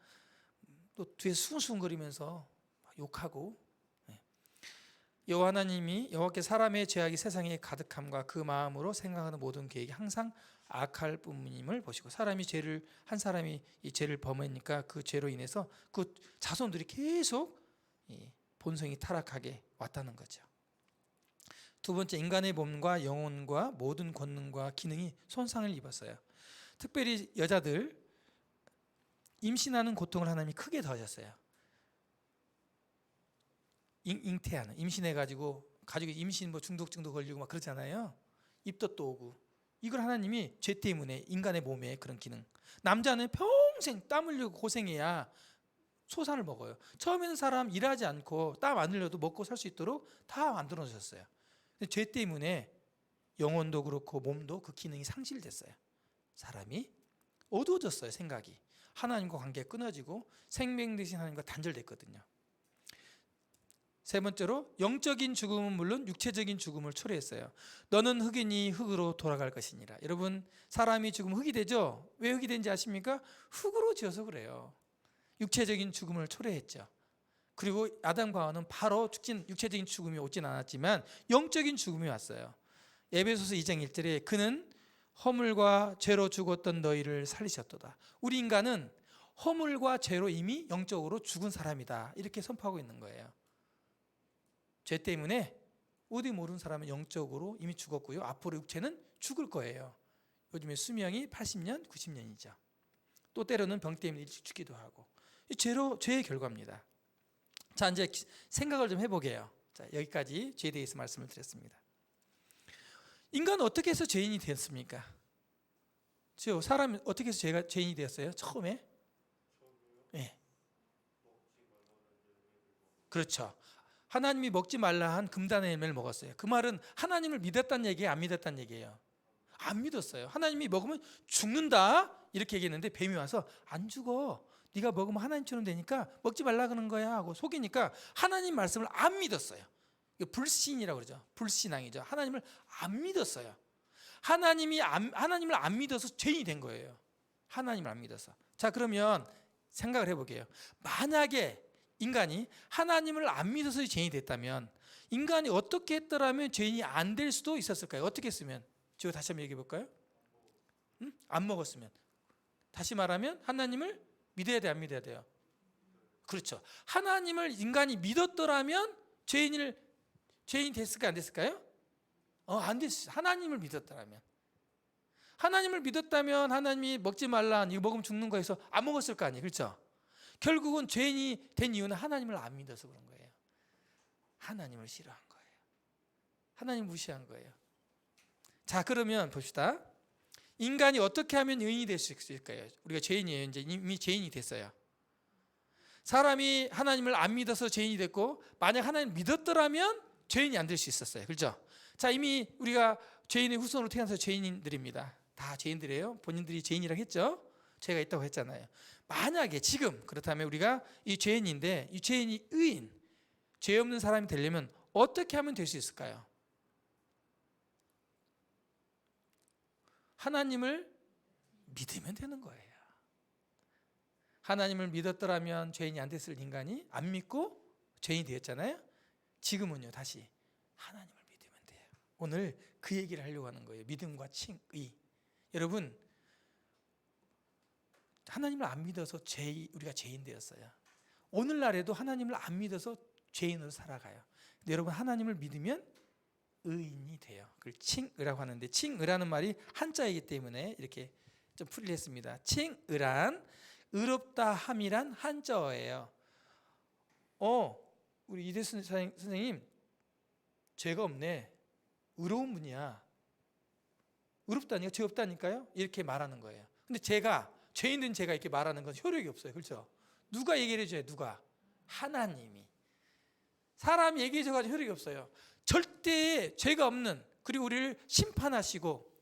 또 뒤에 숭숭거리면서 욕하고. 여호와 하나님이 여호와께 사람의 죄악이 세상에 가득함과 그 마음으로 생각하는 모든 계획이 항상 악할 뿐임을 보시고, 한 사람이 이 죄를 범하니까 그 죄로 인해서 그 자손들이 계속 본성이 타락하게 왔다는 거죠. 두 번째, 인간의 몸과 영혼과 모든 권능과 기능이 손상을 입었어요. 특별히 여자들 임신하는 고통을 하나님이 크게 더하셨어요. 잉태하는, 임신해가지고 임신 중독증도 걸리고 막 그러잖아요. 입덧도 오고. 이걸 하나님이 죄 때문에 인간의 몸에 그런 기능. 남자는 평생 땀 흘리고 고생해야 소산을 먹어요. 처음에는 사람 일하지 않고 땀 안 흘려도 먹고 살 수 있도록 다 만들어 주셨어요. 근데 죄 때문에 영혼도 그렇고 몸도 그 기능이 상실됐어요. 사람이 어두워졌어요. 생각이 하나님과 관계가 끊어지고 생명 되신 하나님과 단절됐거든요. 세 번째로, 영적인 죽음은 물론 육체적인 죽음을 초래했어요. 너는 흙이니 흙으로 돌아갈 것이니라. 여러분, 사람이 죽으면 흙이 되죠? 왜 흙이 된지 아십니까? 흙으로 지어서 그래요. 육체적인 죽음을 초래했죠. 그리고 아담과 하와는 바로 육체적인 죽음이 오진 않았지만 영적인 죽음이 왔어요. 에베소서 2장 1절에 그는 허물과 죄로 죽었던 너희를 살리셨도다. 우리 인간은 허물과 죄로 이미 영적으로 죽은 사람이다, 이렇게 선포하고 있는 거예요. 죄 때문에 어디 모르는 사람은 영적으로 이미 죽었고요, 앞으로 육체는 죽을 거예요. 요즘에 수명이 80년, 90년이죠. 또 때로는 병 때문에 일찍 죽기도 하고. 죄의 결과입니다. 자, 이제 생각을 좀 해보게요. 자, 여기까지 죄에 대해서 말씀을 드렸습니다. 인간은 어떻게 해서 죄인이 되었습니까? 사람이 어떻게 해서 죄인이 되었어요? 처음에? 네. 그렇죠. 하나님이 먹지 말라 한 금단의 열매를 먹었어요. 그 말은 하나님을 믿었다는 얘기예요, 안 믿었다는 얘기예요? 안 믿었어요. 하나님이 먹으면 죽는다 이렇게 얘기했는데 뱀이 와서 안 죽어, 네가 먹으면 하나님처럼 되니까 먹지 말라 그러는 거야 하고 속이니까 하나님 말씀을 안 믿었어요. 이거 불신이라고 그러죠. 불신앙이죠. 하나님을 안 믿었어요. 하나님을 안 믿어서 죄인이 된 거예요. 하나님을 안 믿어서. 자, 그러면 생각을 해볼게요. 만약에 인간이 하나님을 안 믿어서 죄인이 됐다면 인간이 어떻게 했더라면 죄인이 안 될 수도 있었을까요? 어떻게 했으면? 제가 다시 한번 얘기해 볼까요? 안 먹었으면. 다시 말하면 하나님을 믿어야 돼, 안 믿어야 돼요? 그렇죠. 하나님을 인간이 믿었더라면 죄인이 됐을까, 안 됐을까요? 안 됐어요. 하나님을 믿었더라면. 하나님을 믿었다면 하나님이 먹지 말라, 이거 먹으면 죽는 거 해서 안 먹었을 거 아니에요. 그렇죠? 결국은 죄인이 된 이유는 하나님을 안 믿어서 그런 거예요. 하나님을 싫어한 거예요. 하나님 무시한 거예요. 자, 그러면 봅시다. 인간이 어떻게 하면 의인이 될 수 있을까요? 우리가 죄인이에요. 이제 이미 죄인이 됐어요. 사람이 하나님을 안 믿어서 죄인이 됐고, 만약 하나님 믿었더라면 죄인이 안 될 수 있었어요. 그렇죠? 자, 이미 우리가 죄인의 후손으로 태어나서 죄인들입니다. 다 죄인들이에요. 본인들이 죄인이라고 했죠? 죄가 있다고 했잖아요. 만약에 지금 그렇다면 우리가 이 죄인인데 이 죄인이 의인, 죄 없는 사람이 되려면 어떻게 하면 될 수 있을까요? 하나님을 믿으면 되는 거예요. 하나님을 믿었더라면 죄인이 안 됐을 인간이 안 믿고 죄인이 되었잖아요. 지금은요, 다시 하나님을 믿으면 돼요. 오늘 그 얘기를 하려고 하는 거예요. 믿음과 칭의. 여러분, 하나님을 안 믿어서 우리가 죄인 되었어요. 오늘날에도 하나님을 안 믿어서 죄인으로 살아가요. 근데 여러분, 하나님을 믿으면 의인이 돼요. 그걸 칭의라고 하는데, 칭의라는 말이 한자이기 때문에 이렇게 좀 풀이를 했습니다. 칭의란 의롭다 함이란 한자어예요. 우리 이대순 선생님 죄가 없네, 의로운 분이야, 의롭다니까, 죄 없다니까요, 이렇게 말하는 거예요. 근데 죄인된 제가 이렇게 말하는 건 효력이 없어요. 그렇죠? 누가 얘기를 해줘요? 누가? 하나님이. 사람이 얘기해줘가지고 효력이 없어요. 절대 죄가 없는, 그리고 우리를 심판하시고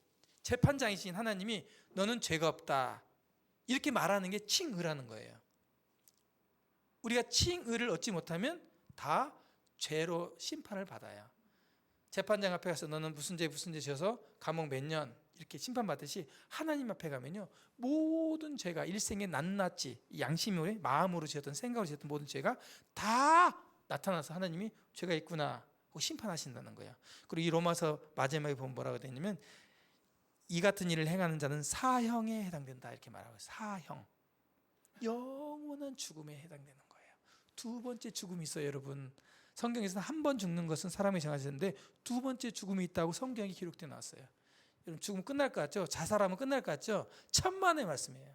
재판장이신 하나님이 너는 죄가 없다, 이렇게 말하는 게 칭의라는 거예요. 우리가 칭의를 얻지 못하면 다 죄로 심판을 받아요. 재판장 앞에 가서 너는 무슨 죄 지어서 감옥 몇 년 이렇게 심판받듯이 하나님 앞에 가면요, 모든 죄가 일생에 낱낱이 양심으로, 마음으로 지었던, 생각으로 지었던 모든 죄가 다 나타나서 하나님이 죄가 있구나 하고 심판하신다는 거예요. 그리고 이 로마서 마지막에 보면 뭐라고 되어 있냐면, 이 같은 일을 행하는 자는 사형에 해당된다, 이렇게 말하고 있어요. 사형, 영원한 죽음에 해당되는 거예요. 두 번째 죽음이 있어요. 여러분, 성경에서는 한 번 죽는 것은 사람이 정하셨는데 두 번째 죽음이 있다고 성경이 기록되어 나왔어요. 여러분, 죽으면 끝날 것 같죠? 자살하면 끝날 것 같죠? 천만의 말씀이에요.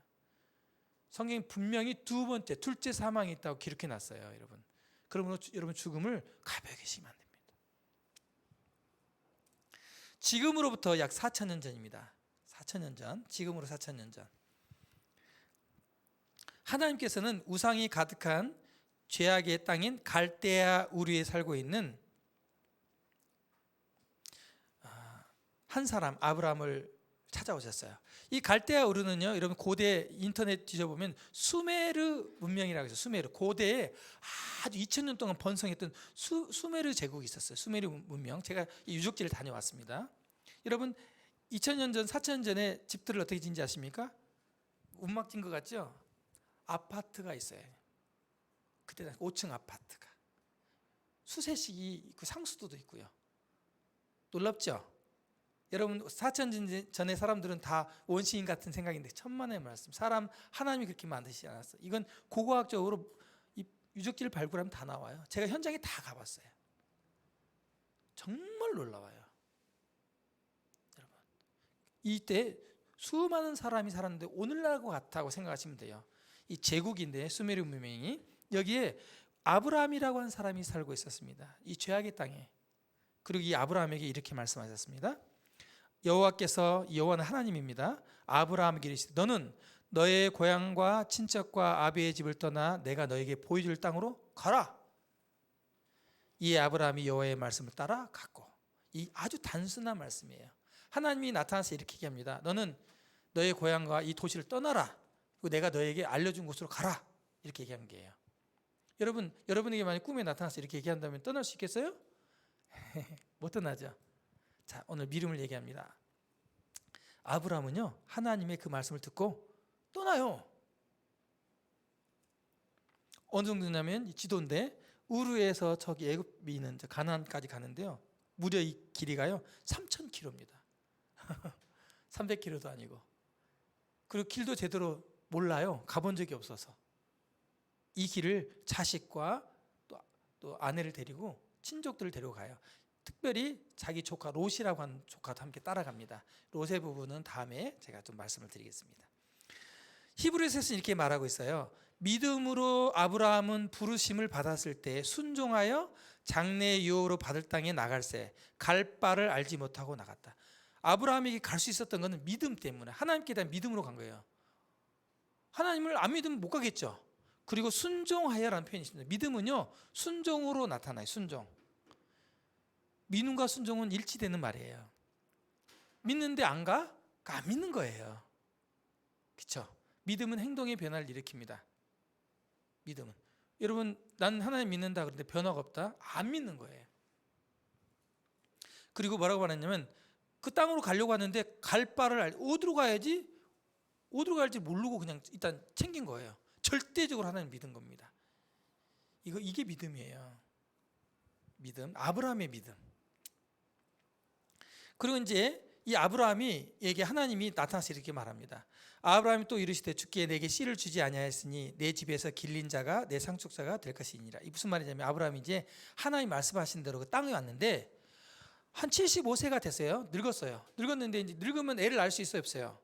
성경이 분명히 두 번째, 둘째 사망이 있다고 기록해 놨어요. 여러분, 그러므로 여러분, 죽음을 가볍게 여기시면 안 됩니다. 지금으로부터 약 4,000년 전입니다. 4,000년 전, 지금으로 4,000년 전, 하나님께서는 우상이 가득한 죄악의 땅인 갈대아 우르에 살고 있는 한 사람 아브라함을 찾아오셨어요. 이 갈대아 우르는요, 여러분 고대 인터넷 뒤져보면 수메르 문명이라고 해서, 수메르, 고대에 아주 2000년 동안 번성했던 수메르 제국이 있었어요. 수메르 문명. 제가 이 유적지를 다녀왔습니다. 여러분, 2000년 전, 4000년 전에 집들을 어떻게 짓는지 아십니까? 움막 진 것 같죠? 아파트가 있어요. 그때 5층 아파트가 수세식이 그 상수도도 있고요. 놀랍죠? 여러분, 4,000년 전의 사람들은 다 원시인 같은 생각인데 천만의 말씀, 하나님이 그렇게 만드시지 않았어요. 이건 고고학적으로 이 유적지를 발굴하면 다 나와요. 제가 현장에 다 가봤어요. 정말 놀라워요. 여러분, 이때 수많은 사람이 살았는데 오늘날과 같다고 생각하시면 돼요. 이 제국인데, 수메르 문명이, 여기에 아브라함이라고 하는 사람이 살고 있었습니다. 이 죄악의 땅에. 그리고 이 아브라함에게 이렇게 말씀하셨습니다. 여호와는 하나님입니다. 아브라함에게 이르시되 너는 너의 고향과 친척과 아비의 집을 떠나 내가 너에게 보여줄 땅으로 가라. 이에 아브라함이 여호와의 말씀을 따라 갔고, 이 아주 단순한 말씀이에요. 하나님이 나타나서 이렇게 얘기합니다. 너는 너의 고향과 이 도시를 떠나라. 그리고 내가 너에게 알려준 곳으로 가라. 이렇게 얘기한 거예요. 여러분에게 만약 꿈에 나타나서 이렇게 얘기한다면 떠날 수 있겠어요? 못 떠나죠. 자, 오늘 미름을 얘기합니다. 아브라함은요, 하나님의 그 말씀을 듣고 떠나요. 어느 정도냐면 지도인데 우르에서 저기 애굽이 있는 가나안까지 가는데요. 무려 이 길이가요 3,000km입니다. 300km도 아니고. 그리고 길도 제대로 몰라요. 가본 적이 없어서. 이 길을 자식과 또 아내를 데리고 친족들을 데리고 가요. 특별히 자기 조카 롯이라고 하는 조카도 함께 따라갑니다. 롯의 부분은 다음에 제가 좀 말씀을 드리겠습니다. 히브리서에서 이렇게 말하고 있어요. 믿음으로 아브라함은 부르심을 받았을 때 순종하여 장래의 유업으로 받을 땅에 나갈새 갈 바를 알지 못하고 나갔다. 아브라함에게 갈 수 있었던 것은 믿음 때문에, 하나님께 대한 믿음으로 간 거예요. 하나님을 안 믿으면 못 가겠죠. 그리고 순종하여라는 표현이 있습니다. 믿음은요 순종으로 나타나요. 순종. 믿음과 순종은 일치되는 말이에요. 믿는데 안 가? 안 믿는 거예요. 그렇죠? 믿음은 행동의 변화를 일으킵니다. 믿음은. 여러분, 난 하나님 믿는다 그런데 변화가 없다? 안 믿는 거예요. 그리고 뭐라고 말했냐면 그 땅으로 가려고 하는데 갈 바를 어디로 가야지? 어디로 갈지 모르고 그냥 일단 챙긴 거예요. 절대적으로 하나님 믿은 겁니다. 이게 믿음이에요. 믿음, 아브라함의 믿음. 그리고 이제 이 아브라함에게 하나님이 나타나서 이렇게 말합니다. 아브라함이 또 이르시되 주께 내게 씨를 주지 아니하였으니 내 집에서 길린 자가 내 상속자가 될 것이니라. 이 무슨 말이냐면 아브라함이 이제 하나님 말씀하신 대로 그 땅에 왔는데 한 75세가 됐어요. 늙었어요. 늙었는데 이제 늙으면 애를 낳을 수 있어요, 없어요?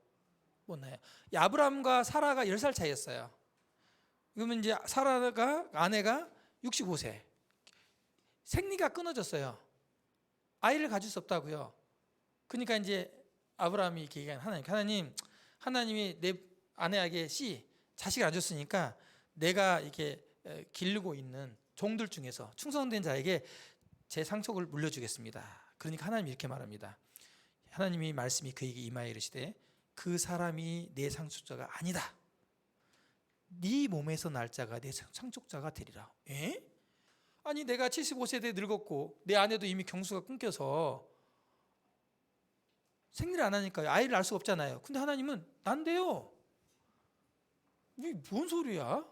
못 낳아요. 이 아브라함과 사라가 10살 차이였어요. 그러면 이제 사라가 아내가 65세. 생리가 끊어졌어요. 아이를 가질 수 없다고요. 그러니까 이제 아브라함이 이렇게 얘기한 하나님이 내 아내에게 자식을 안 줬으니까 내가 이렇게 기르고 있는 종들 중에서 충성된 자에게 제 상속을 물려주겠습니다. 그러니까 하나님이 이렇게 말합니다. 하나님이 말씀이 그에게 임하여 이르시되 그 사람이 내 상속자가 아니다. 네 몸에서 날 자가 내 상속자가 되리라. 에? 아니 내가 75세 때 늙었고 내 아내도 이미 경수가 끊겨서 생리를 안 하니까 아이를 낳을 수가 없잖아요. 근데 하나님은 난데요. 이게 뭔 소리야?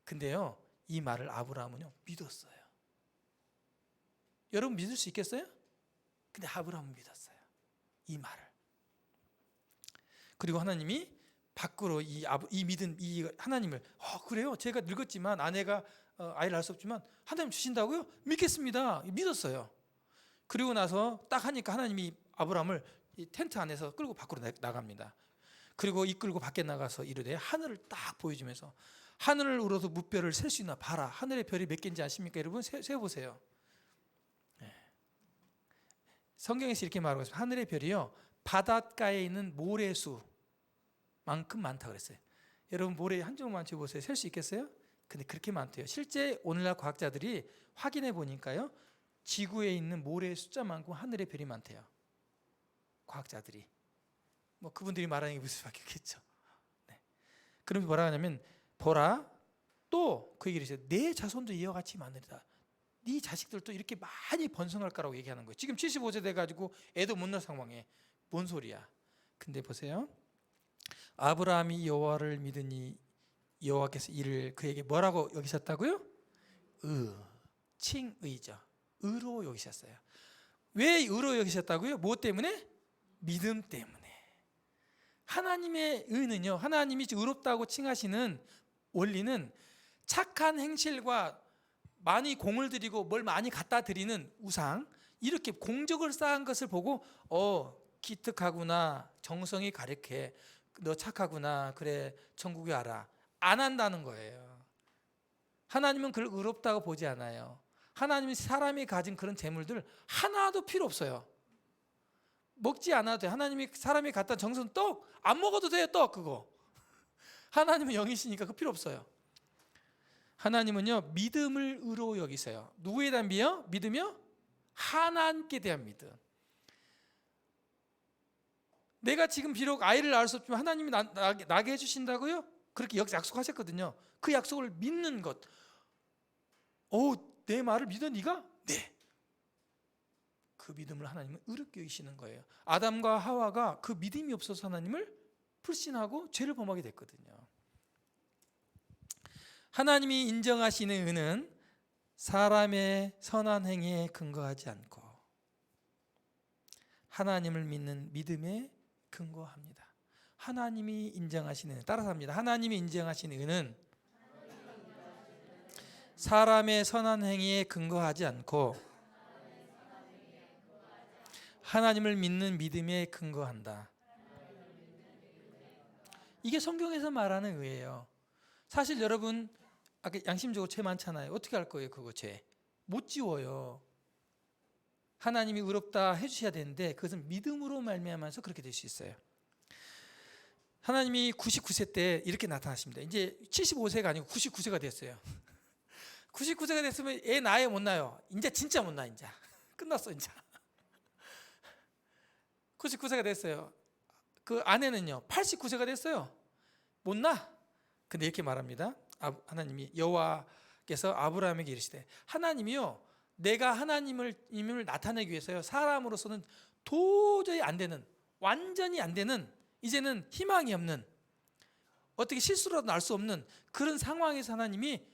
근데요 이 말을 아브라함은요 믿었어요. 여러분 믿을 수 있겠어요? 근데 아브라함은 믿었어요. 이 말을. 그리고 하나님이 밖으로 이 믿은 이 하나님을 그래요? 제가 늙었지만 아내가 아이를 낳을 수 없지만 하나님 주신다고요? 믿겠습니다. 믿었어요. 그리고 나서 딱 하니까 하나님이 아브라함을 이 텐트 안에서 끌고 밖으로 나갑니다. 그리고 이끌고 밖에 나가서 이르되 하늘을 딱 보여주면서 하늘을 우러서 무별을 셀 수 있나 봐라. 하늘의 별이 몇 개인지 아십니까? 여러분 세보세요. 네. 성경에서 이렇게 말하고 있습니다. 하늘의 별이요 바닷가에 있는 모래수만큼 많다 그랬어요. 여러분 모래 한 조각만 집어보세요. 셀 수 있겠어요? 근데 그렇게 많대요. 실제 오늘날 과학자들이 확인해 보니까요 지구에 있는 모래의 숫자만큼 하늘의 별이 많대요. 과학자들이. 뭐 그분들이 말하는 게 무슨 수밖에 없겠죠. 네. 그러면서 뭐라 하냐면 보라 또 그 얘기를 했어요. 내 자손도 이와 같이 많으리다. 네 자식들도 이렇게 많이 번성할 거라고 얘기하는 거예요. 지금 75세 돼가지고 애도 못 낳을 상황에 뭔 소리야. 근데 보세요. 아브라함이 여호와를 믿으니 여호와께서 이를 그에게 뭐라고 여기셨다고요? 칭의죠. 의로 여기셨어요. 왜 의로 여기셨다고요? 무엇 때문에? 믿음 때문에. 하나님의 의는요, 하나님이 의롭다고 칭하시는 원리는 착한 행실과 많이 공을 들이고 뭘 많이 갖다 드리는 우상, 이렇게 공적을 쌓은 것을 보고 기특하구나, 정성이 가득해, 너 착하구나, 그래 천국에 알아, 안 한다는 거예요. 하나님은 그걸 의롭다고 보지 않아요. 하나님은 사람이 가진 그런 재물들 하나도 필요 없어요. 먹지 않아도 돼. 하나님이 사람이 갖다 정성 떡 안 먹어도 돼요. 떡 그거. 하나님은 영이시니까 그거 필요 없어요. 하나님은요 믿음을 의로 여기세요. 누구에 대한 믿음이요? 하나님께 대한 믿음. 내가 지금 비록 아이를 낳을 수 없지만 하나님이 나게 해주신다고요? 그렇게 약속하셨거든요. 그 약속을 믿는 것. 내 말을 믿어 네가? 네. 그 믿음을 하나님은 어렵게 여기시는 거예요. 아담과 하와가 그 믿음이 없어서 하나님을 불신하고 죄를 범하게 됐거든요. 하나님이 인정하시는 의는 사람의 선한 행위에 근거하지 않고 하나님을 믿는 믿음에 근거합니다. 하나님이 인정하시는, 따라서 합니다. 하나님이 인정하시는 의는 사람의 선한 행위에 근거하지 않고 하나님을 믿는 믿음에 근거한다. 이게 성경에서 말하는 의예요. 사실 여러분 아까 양심적으로 죄 많잖아요. 어떻게 할 거예요? 그거 죄 못 지워요. 하나님이 의롭다 해주셔야 되는데 그것은 믿음으로 말미암아서 그렇게 될 수 있어요. 하나님이 99세 때 이렇게 나타나십니다. 이제 75세가 아니고 99세가 됐어요. 99세가 됐으면 애 낳아요, 못 낳아요? 이제 진짜 못 낳아. 이제 끝났어. 이제 99세가 됐어요. 그 아내는요 89세가 됐어요. 못 낳아. 근데 이렇게 말합니다. 하나님이 여호와께서 아브라함에게 이르시되, 하나님이요 내가 하나님을 나타내기 위해서요 사람으로서는 도저히 안 되는, 완전히 안 되는, 이제는 희망이 없는, 어떻게 실수라도 날 수 없는 그런 상황에서 하나님이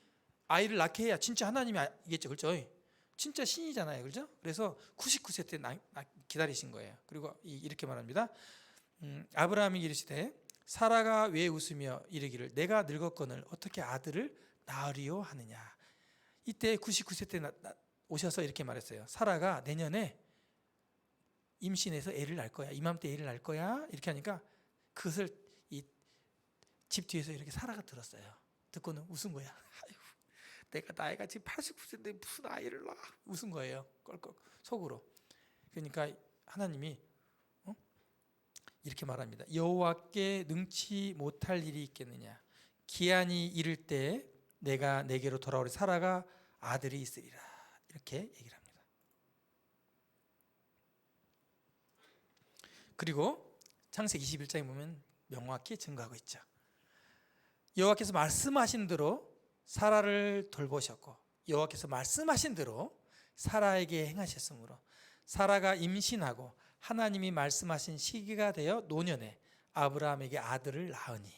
아이를 낳게 해야 진짜 하나님이겠죠. 그렇죠? 진짜 신이잖아요. 그렇죠? 그래서 99세 때 기다리신 거예요. 그리고 이렇게 말합니다. 아브라함이 이르시되 사라가 왜 웃으며 이르기를 내가 늙었거늘 어떻게 아들을 낳으리요 하느냐. 이때 99세 때 오셔서 이렇게 말했어요. 사라가 내년에 임신해서 애를 낳을 거야. 이맘때 애를 낳을 거야. 이렇게 하니까 그것을 이 집 뒤에서 이렇게 사라가 들었어요. 듣고는 웃은 거야. 아이고, 내가 나이가 지금 89세인데 무슨 아이를 낳아. 웃은 거예요. 껄껄 속으로. 그러니까 하나님이 이렇게 말합니다. 여호와께 능치 못할 일이 있겠느냐. 기한이 이를 때 내가 내게로 돌아오리 사라가 아들이 있으리라. 이렇게 얘기를 합니다. 그리고 창세기 21장에 보면 명확히 증거하고 있죠. 여호와께서 말씀하신 대로 사라를 돌보셨고 여호와께서 말씀하신 대로 사라에게 행하셨으므로 사라가 임신하고 하나님이 말씀하신 시기가 되어 노년에 아브라함에게 아들을 낳으니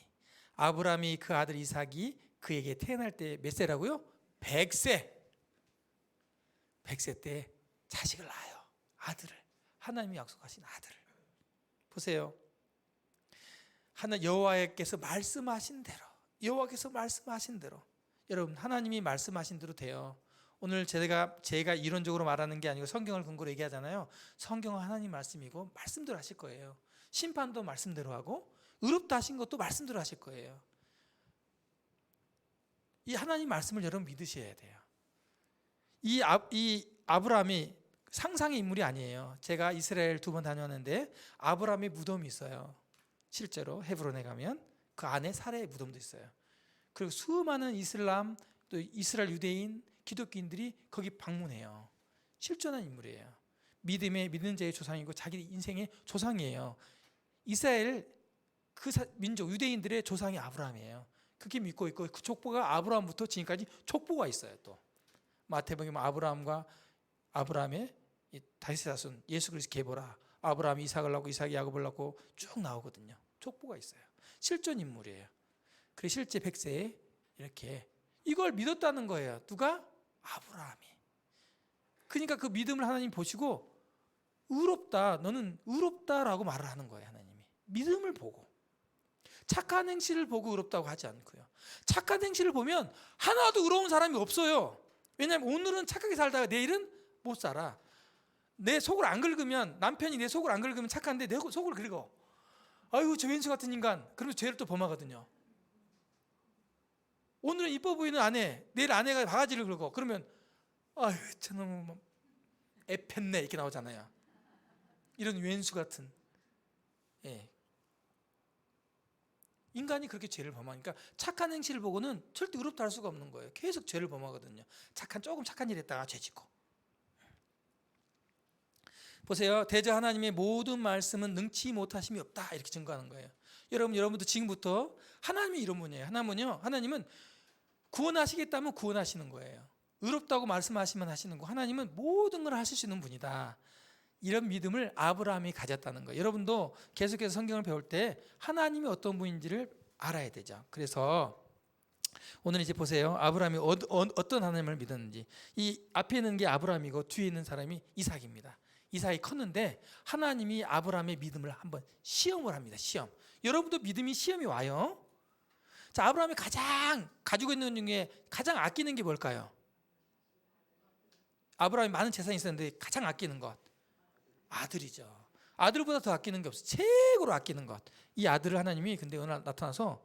아브라함이 그 아들 이삭이 그에게 태어날 때 몇 세라고요? 100세. 100세 때 자식을 낳아요. 아들을. 하나님이 약속하신 아들을. 보세요. 여호와께서 말씀하신 대로, 여호와께서 말씀하신 대로, 여러분 하나님이 말씀하신 대로 돼요. 오늘 제가 이론적으로 말하는 게 아니고 성경을 근거로 얘기하잖아요. 성경은 하나님 말씀이고 말씀대로 하실 거예요. 심판도 말씀대로 하고 의롭다 하신 것도 말씀대로 하실 거예요. 이 하나님 말씀을 여러분 믿으셔야 돼요. 이 아브라함이 상상의 인물이 아니에요. 제가 이스라엘 2번 다녀왔는데 아브라함의 무덤이 있어요. 실제로 헤브론에 가면 그 안에 사라의 무덤도 있어요. 그리고 수많은 이슬람 또 이스라엘 유대인 기독교인들이 거기 방문해요. 실존한 인물이에요. 믿는 자의 조상이고 자기 인생의 조상이에요. 이스라엘 그 민족 유대인들의 조상이 아브라함이에요. 그렇게 믿고 있고 그 족보가 아브라함부터 지금까지 족보가 있어요. 또 마태복음 아브라함의 다윗의 자손 예수 그리스도 계보라. 아브라함이 이삭을 낳고 이삭이 야곱을 낳고 쭉 나오거든요. 족보가 있어요. 실존 인물이에요. 그래 실제 100세에 이렇게 이걸 믿었다는 거예요. 누가? 아브라함이. 그러니까 그 믿음을 하나님 보시고 의롭다, 너는 의롭다라고 말을 하는 거예요. 하나님이 믿음을 보고 착한 행실을 보고 의롭다고 하지 않고요. 착한 행실을 보면 하나도 의로운 사람이 없어요. 왜냐하면 오늘은 착하게 살다가 내일은 못 살아. 내 속을 안 긁으면, 남편이 내 속을 안 긁으면 착한데 내 속을 긁어. 아이고 저 왼수 같은 인간. 그러면 죄를 또 범하거든요. 오늘은 이뻐 보이는 아내, 내일 아내가 바가지를 긁어. 그러면 아유 저놈 애팼네 이렇게 나오잖아요. 이런 왼수 같은. 예. 인간이 그렇게 죄를 범하니까 착한 행실을 보고는 절대 의롭다 할 수가 없는 거예요. 계속 죄를 범하거든요. 조금 착한 일 했다가 죄 짓고. 보세요. 대저 하나님의 모든 말씀은 능치 못하심이 없다 이렇게 증거하는 거예요. 여러분도 지금부터 하나님이 이런 분이에요. 하나님은 구원하시겠다면 구원하시는 거예요. 의롭다고 말씀하시면 하시는 거. 하나님은 모든 걸 하실 수 있는 분이다. 이런 믿음을 아브라함이 가졌다는 거예요. 여러분도 계속해서 성경을 배울 때 하나님이 어떤 분인지를 알아야 되죠. 그래서 오늘 이제 보세요. 아브라함이 어떤 하나님을 믿었는지. 이 앞에 있는 게 아브라함이고 뒤에 있는 사람이 이삭입니다. 이삭이 컸는데 하나님이 아브라함의 믿음을 한번 시험을 합니다. 시험. 여러분도 믿음이 시험이 와요. 자, 아브라함이 가장 가지고 있는 중에 가장 아끼는 게 뭘까요? 아브라함이 많은 재산이 있었는데 가장 아끼는 것 아들이죠. 아들보다 더 아끼는 게 없어요. 최고로 아끼는 것. 이 아들을 하나님이 근데 어느 날 나타나서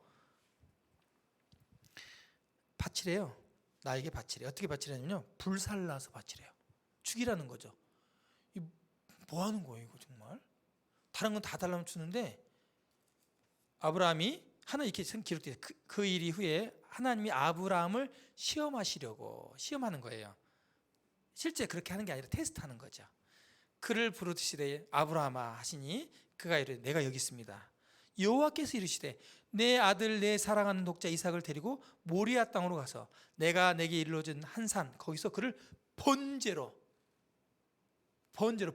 바치래요. 나에게 바치래. 어떻게 바치냐면요. 불살라서 바치래요. 죽이라는 거죠. 뭐 하는 거예요, 이거 정말? 다른 건 다 달라면 주는데 아브라함이 하나 이렇게 기록돼요. 그 일 이후에 하나님이 아브라함을 시험하는 거예요. 실제 그렇게 하는 게 아니라 테스트하는 거죠. 그를 부르시되 아브라함아 하시니 그가 이르되 내가 여기 있습니다. 여호와께서 이르시되 내 아들 내 사랑하는 독자 이삭을 데리고 모리아 땅으로 가서 내가 내게 일러준 한 산 거기서 그를 번제로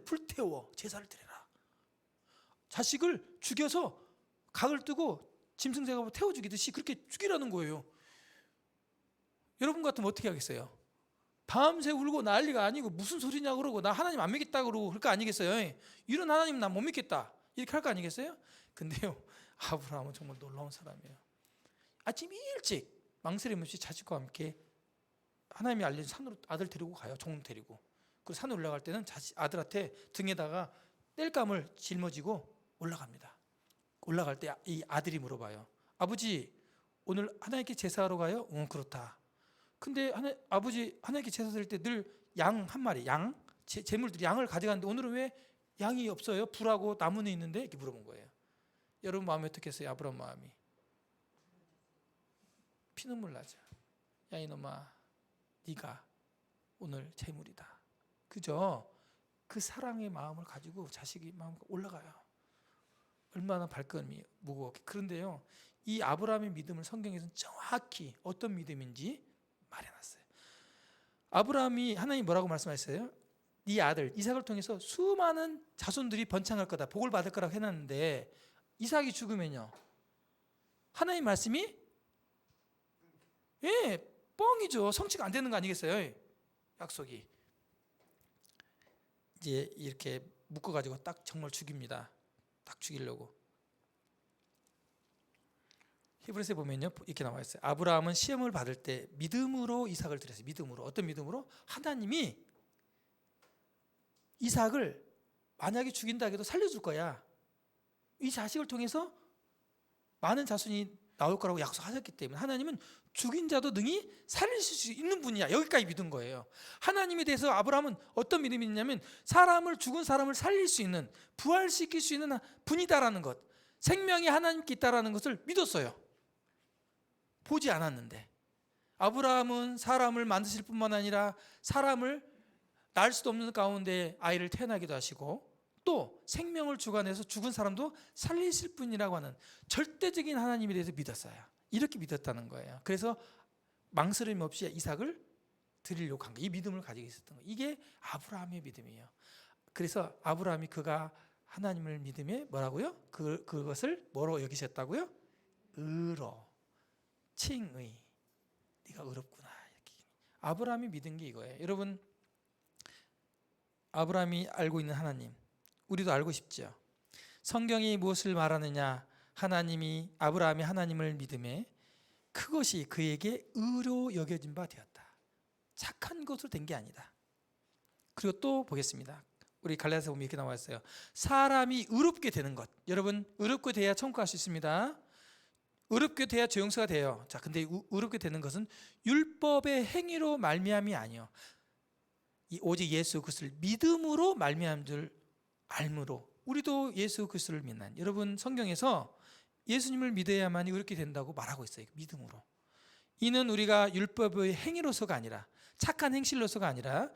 불태워 제사를 드려라. 자식을 죽여서 각을 뜨고 짐승제가 태워 죽이듯이 그렇게 죽이라는 거예요. 여러분 같으면 어떻게 하겠어요? 밤새 울고 난리가 아니고 무슨 소리냐 그러고 나 하나님 안 믿겠다 그러고 그럴 거 아니겠어요? 이런 하나님 난 못 믿겠다 이렇게 할 거 아니겠어요? 근데요, 아브라함은 정말 놀라운 사람이에요. 아침 일찍 망설임 없이 자식과 함께 하나님이 알려준 산으로 아들 데리고 가요. 종 데리고. 그리고 산에 올라갈 때는 아들한테 등에다가 땔감을 짊어지고 올라갑니다. 올라갈 때 이 아들이 물어봐요. 아버지, 오늘 하나님께 제사하러 가요? 응, 그렇다. 근데 아버지 하나님께 제사 드릴 때 늘 양 한 마리, 제물들 양을 가져가는데 오늘은 왜 양이 없어요? 불하고 나무는 있는데? 이렇게 물어본 거예요. 여러분 마음이 어떻겠어요? 아브라함 마음이 피눈물 나죠. 야 이놈아, 네가 오늘 제물이다. 그죠? 그 사랑의 마음을 가지고 자식이 마음 올라가요. 얼마나 발걸음이 무거웠게. 그런데요, 이 아브라함의 믿음을 성경에서는 정확히 어떤 믿음인지 말해놨어요. 아브라함이 하나님 뭐라고 말씀하셨어요? 네 아들 이삭을 통해서 수많은 자손들이 번창할 거다, 복을 받을 거라고 해놨는데 이삭이 죽으면요, 하나님 말씀이 뻥이죠. 성취가 안 되는 거 아니겠어요? 약속이. 이제 이렇게 묶어가지고 딱 정말 죽입니다. 딱 죽이려고. 히브리서에 보면요, 이렇게 나와 있어요. 아브라함은 시험을 받을 때 믿음으로 이삭을 드렸어요. 믿음으로. 어떤 믿음으로? 하나님이 이삭을 만약에 죽인다 해도 살려줄 거야. 이 자식을 통해서 많은 자손이 나올 거라고 약속하셨기 때문에 하나님은 죽인 자도 능히 살릴 수 있는 분이야. 여기까지 믿은 거예요. 하나님에 대해서 아브라함은 어떤 믿음이 있냐면 죽은 사람을 살릴 수 있는, 부활시킬 수 있는 분이다라는 것, 생명이 하나님께 있다라는 것을 믿었어요. 보지 않았는데. 아브라함은 사람을 만드실 뿐만 아니라 사람을 낳을 수도 없는 가운데 아이를 태어나기도 하시고 또 생명을 주관해서 죽은 사람도 살리실 분이라고 하는 절대적인 하나님에 대해서 믿었어요. 이렇게 믿었다는 거예요. 그래서 망설임 없이 이삭을 드리려고 한 거예요. 이 믿음을 가지고 있었던 거예요. 이게 아브라함의 믿음이에요. 그래서 아브라함이 그가 하나님을 믿음에 뭐라고요? 그것을 뭐로 여기셨다고요? 의로, 칭의. 네가 의롭구나. 이렇게. 아브라함이 믿은 게 이거예요. 여러분, 아브라함이 알고 있는 하나님, 우리도 알고 싶죠. 성경이 무엇을 말하느냐? 하나님이 아브라함이 하나님을 믿음에 그것이 그에게 의로 여겨진 바 되었다. 착한 것으로 된 게 아니다. 그리고 또 보겠습니다. 우리 갈라디아서 보면 이렇게 나와 있어요. 사람이 의롭게 되는 것. 여러분, 의롭게 돼야 천국 갈 수 있습니다. 의롭게 돼야 죄 용서가 돼요. 자, 근데 의롭게 되는 것은 율법의 행위로 말미암이 아니요. 오직 예수 그리스도를 믿음으로 말미암은 줄 알므로. 우리도 예수 그리스도를 믿는. 여러분, 성경에서 예수님을 믿어야만이 의롭게 된다고 말하고 있어요. 믿음으로. 이는 우리가 율법의 행위로서가 아니라, 착한 행실로서가 아니라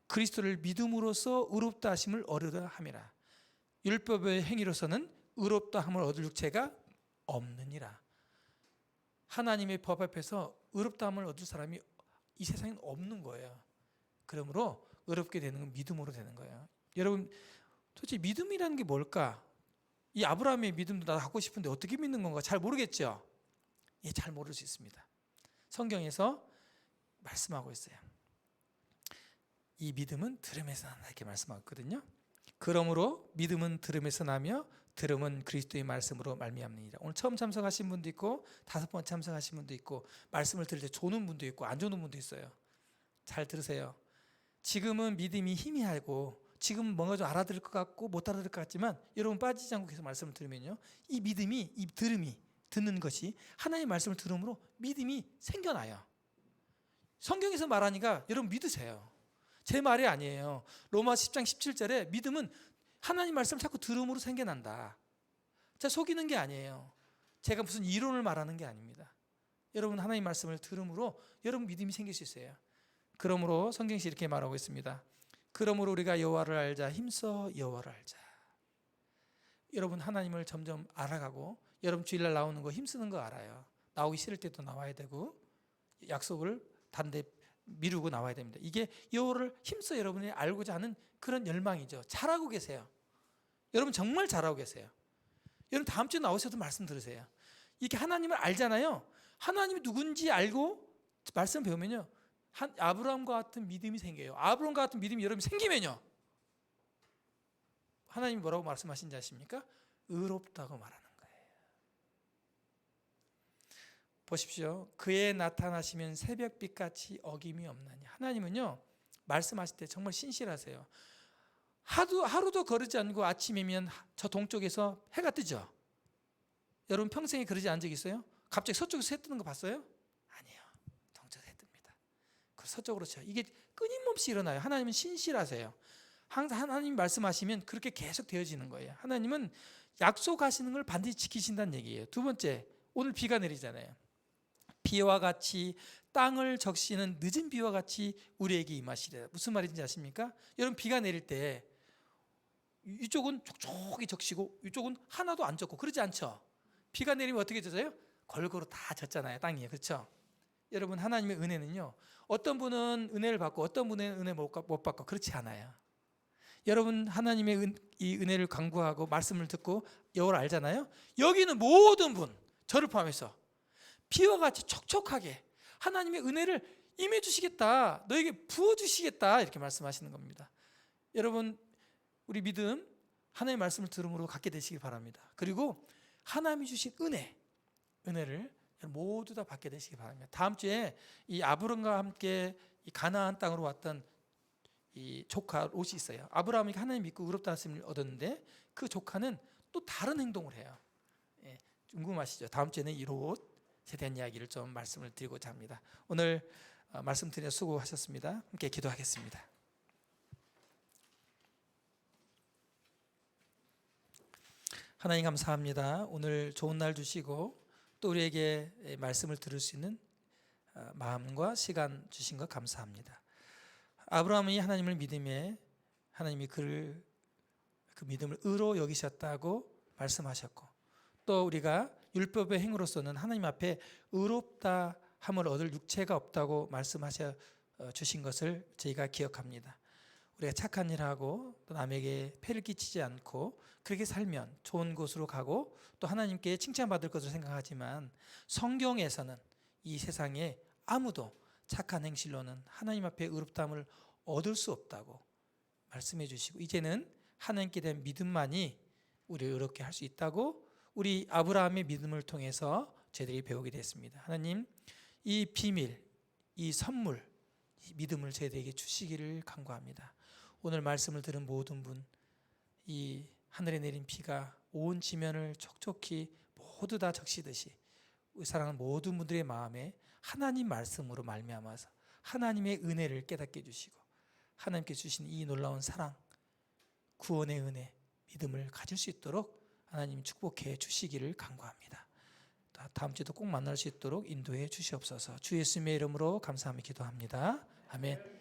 그리스도를 믿음으로써 의롭다 하심을 얻으려 함이라. 율법의 행위로서는 의롭다 함을 얻을 육체가 없느니라. 하나님의 법 앞에서 의롭다함을 얻을 사람이 이 세상에 없는 거예요. 그러므로 의롭게 되는 건 믿음으로 되는 거예요. 여러분, 도대체 믿음이라는 게 뭘까? 이 아브라함의 믿음도 나도 갖고 싶은데 어떻게 믿는 건가 잘 모르겠죠? 예, 잘 모를 수 있습니다. 성경에서 말씀하고 있어요. 이 믿음은 들음에서 난다 이렇게 말씀하고 있거든요. 그러므로 믿음은 들음에서 나며 들음은 그리스도의 말씀으로 말미암느니라. 오늘 처음 참석하신 분도 있고 5번 참석하신 분도 있고 말씀을 들을 때 조는 분도 있고 안 조는 분도 있어요. 잘 들으세요. 지금은 믿음이 희미하고 지금 뭔가 좀 알아들을 것 같고 못 알아들을 것 같지만 여러분 빠지지 않고 계속 말씀을 들으면요, 이 믿음이, 이 들음이, 듣는 것이 하나님의 말씀을 들음으로 믿음이 생겨나요. 성경에서 말하니까 여러분 믿으세요. 제 말이 아니에요. 로마 10장 17절에 믿음은 하나님 말씀을 자꾸 들음으로 생겨난다. 제가 속이는 게 아니에요. 제가 무슨 이론을 말하는 게 아닙니다. 여러분 하나님 말씀을 들음으로 여러분 믿음이 생길 수 있어요. 그러므로 성경시 이렇게 말하고 있습니다. 그러므로 우리가 여호와를 알자 힘써 여호와를 알자. 여러분 하나님을 점점 알아가고 여러분 주일날 나오는 거 힘쓰는 거 알아요. 나오기 싫을 때도 나와야 되고 약속을 단대 미루고 나와야 됩니다. 이게 여호와를 힘써 여러분이 알고자 하는 그런 열망이죠. 잘하고 계세요. 여러분 정말 잘하고 계세요. 여러분 다음 주에 나오셔도 말씀 들으세요. 이렇게 하나님을 알잖아요. 하나님이 누군지 알고 말씀 배우면요, 아브라함과 같은 믿음이 생겨요. 아브라함과 같은 믿음이 여러분 생기면요, 하나님이 뭐라고 말씀하신지 아십니까? 의롭다고 말하는 거예요. 보십시오. 그의 나타나시면 새벽빛같이 어김이 없나니. 하나님은요 말씀하실 때 정말 신실하세요. 하루도 거르지 않고 아침이면 저 동쪽에서 해가 뜨죠. 여러분 평생에 그러지 않은 적 있어요? 갑자기 서쪽에서 해 뜨는 거 봤어요? 아니에요. 동쪽에서 해 뜹니다. 서쪽으로 쳐. 이게 끊임없이 일어나요. 하나님은 신실하세요. 항상 하나님 말씀하시면 그렇게 계속 되어지는 거예요. 하나님은 약속하시는 걸 반드시 지키신다는 얘기예요. 두 번째, 오늘 비가 내리잖아요. 비와 같이 땅을 적시는 늦은 비와 같이 우리에게 임하시리라. 무슨 말인지 아십니까? 여러분 비가 내릴 때 이쪽은 촉촉이 적시고 이쪽은 하나도 안 적고 그러지 않죠? 비가 내리면 어떻게 젖어요? 골고루 다 젖잖아요. 땅이. 그렇죠? 여러분 하나님의 은혜는요, 어떤 분은 은혜를 받고 어떤 분은 은혜 못 받고 그렇지 않아요. 여러분 하나님의 이 은혜를 간구하고 말씀을 듣고 여호와를 알잖아요. 여기는 모든 분, 저를 포함해서 비와 같이 촉촉하게 하나님의 은혜를 임해 주시겠다, 너에게 부어 주시겠다 이렇게 말씀하시는 겁니다. 여러분 우리 믿음 하나님의 말씀을 들음으로 갖게 되시기 바랍니다. 그리고 하나님이 주신 은혜를 모두 다 받게 되시기 바랍니다. 다음 주에 이 아브람과 함께 이 가나안 땅으로 왔던 이 조카 롯이 있어요. 아브라함이 하나님 믿고 의롭다는 말씀을 얻었는데 그 조카는 또 다른 행동을 해요. 예, 궁금하시죠? 다음 주에는 이 롯에 대한 이야기를 좀 말씀을 드리고자 합니다. 오늘 말씀 드려 수고하셨습니다. 함께 기도하겠습니다. 하나님 감사합니다. 오늘 좋은 날 주시고 또 우리에게 말씀을 들을 수 있는 마음과 시간 주신 것 감사합니다. 아브라함이 하나님을 믿음에 하나님이 그 믿음을 의로 여기셨다고 말씀하셨고, 또 우리가 율법의 행위로서는 하나님 앞에 의롭다 함을 얻을 육체가 없다고 말씀하셔 주신 것을 저희가 기억합니다. 우리가 착한 일하고 또 남에게 폐를 끼치지 않고 그렇게 살면 좋은 곳으로 가고 또 하나님께 칭찬받을 것으로 생각하지만, 성경에서는 이 세상에 아무도 착한 행실로는 하나님 앞에 의롭다함을 얻을 수 없다고 말씀해 주시고, 이제는 하나님께 대한 믿음만이 우리를 의롭게 할 수 있다고 우리 아브라함의 믿음을 통해서 저희들이 배우게 됐습니다. 하나님, 이 비밀, 이 선물, 이 믿음을 저희들에게 주시기를 간구합니다. 오늘 말씀을 들은 모든 분, 이 하늘에 내린 비가 온 지면을 촉촉히 모두 다 적시듯이 우리 사랑하는 모든 분들의 마음에 하나님 말씀으로 말미암아서 하나님의 은혜를 깨닫게 해주시고, 하나님께 주신 이 놀라운 사랑, 구원의 은혜, 믿음을 가질 수 있도록 하나님 축복해 주시기를 간구합니다. 다음 주에도 꼭 만날 수 있도록 인도해 주시옵소서. 주 예수님의 이름으로 감사하며 기도합니다. 아멘.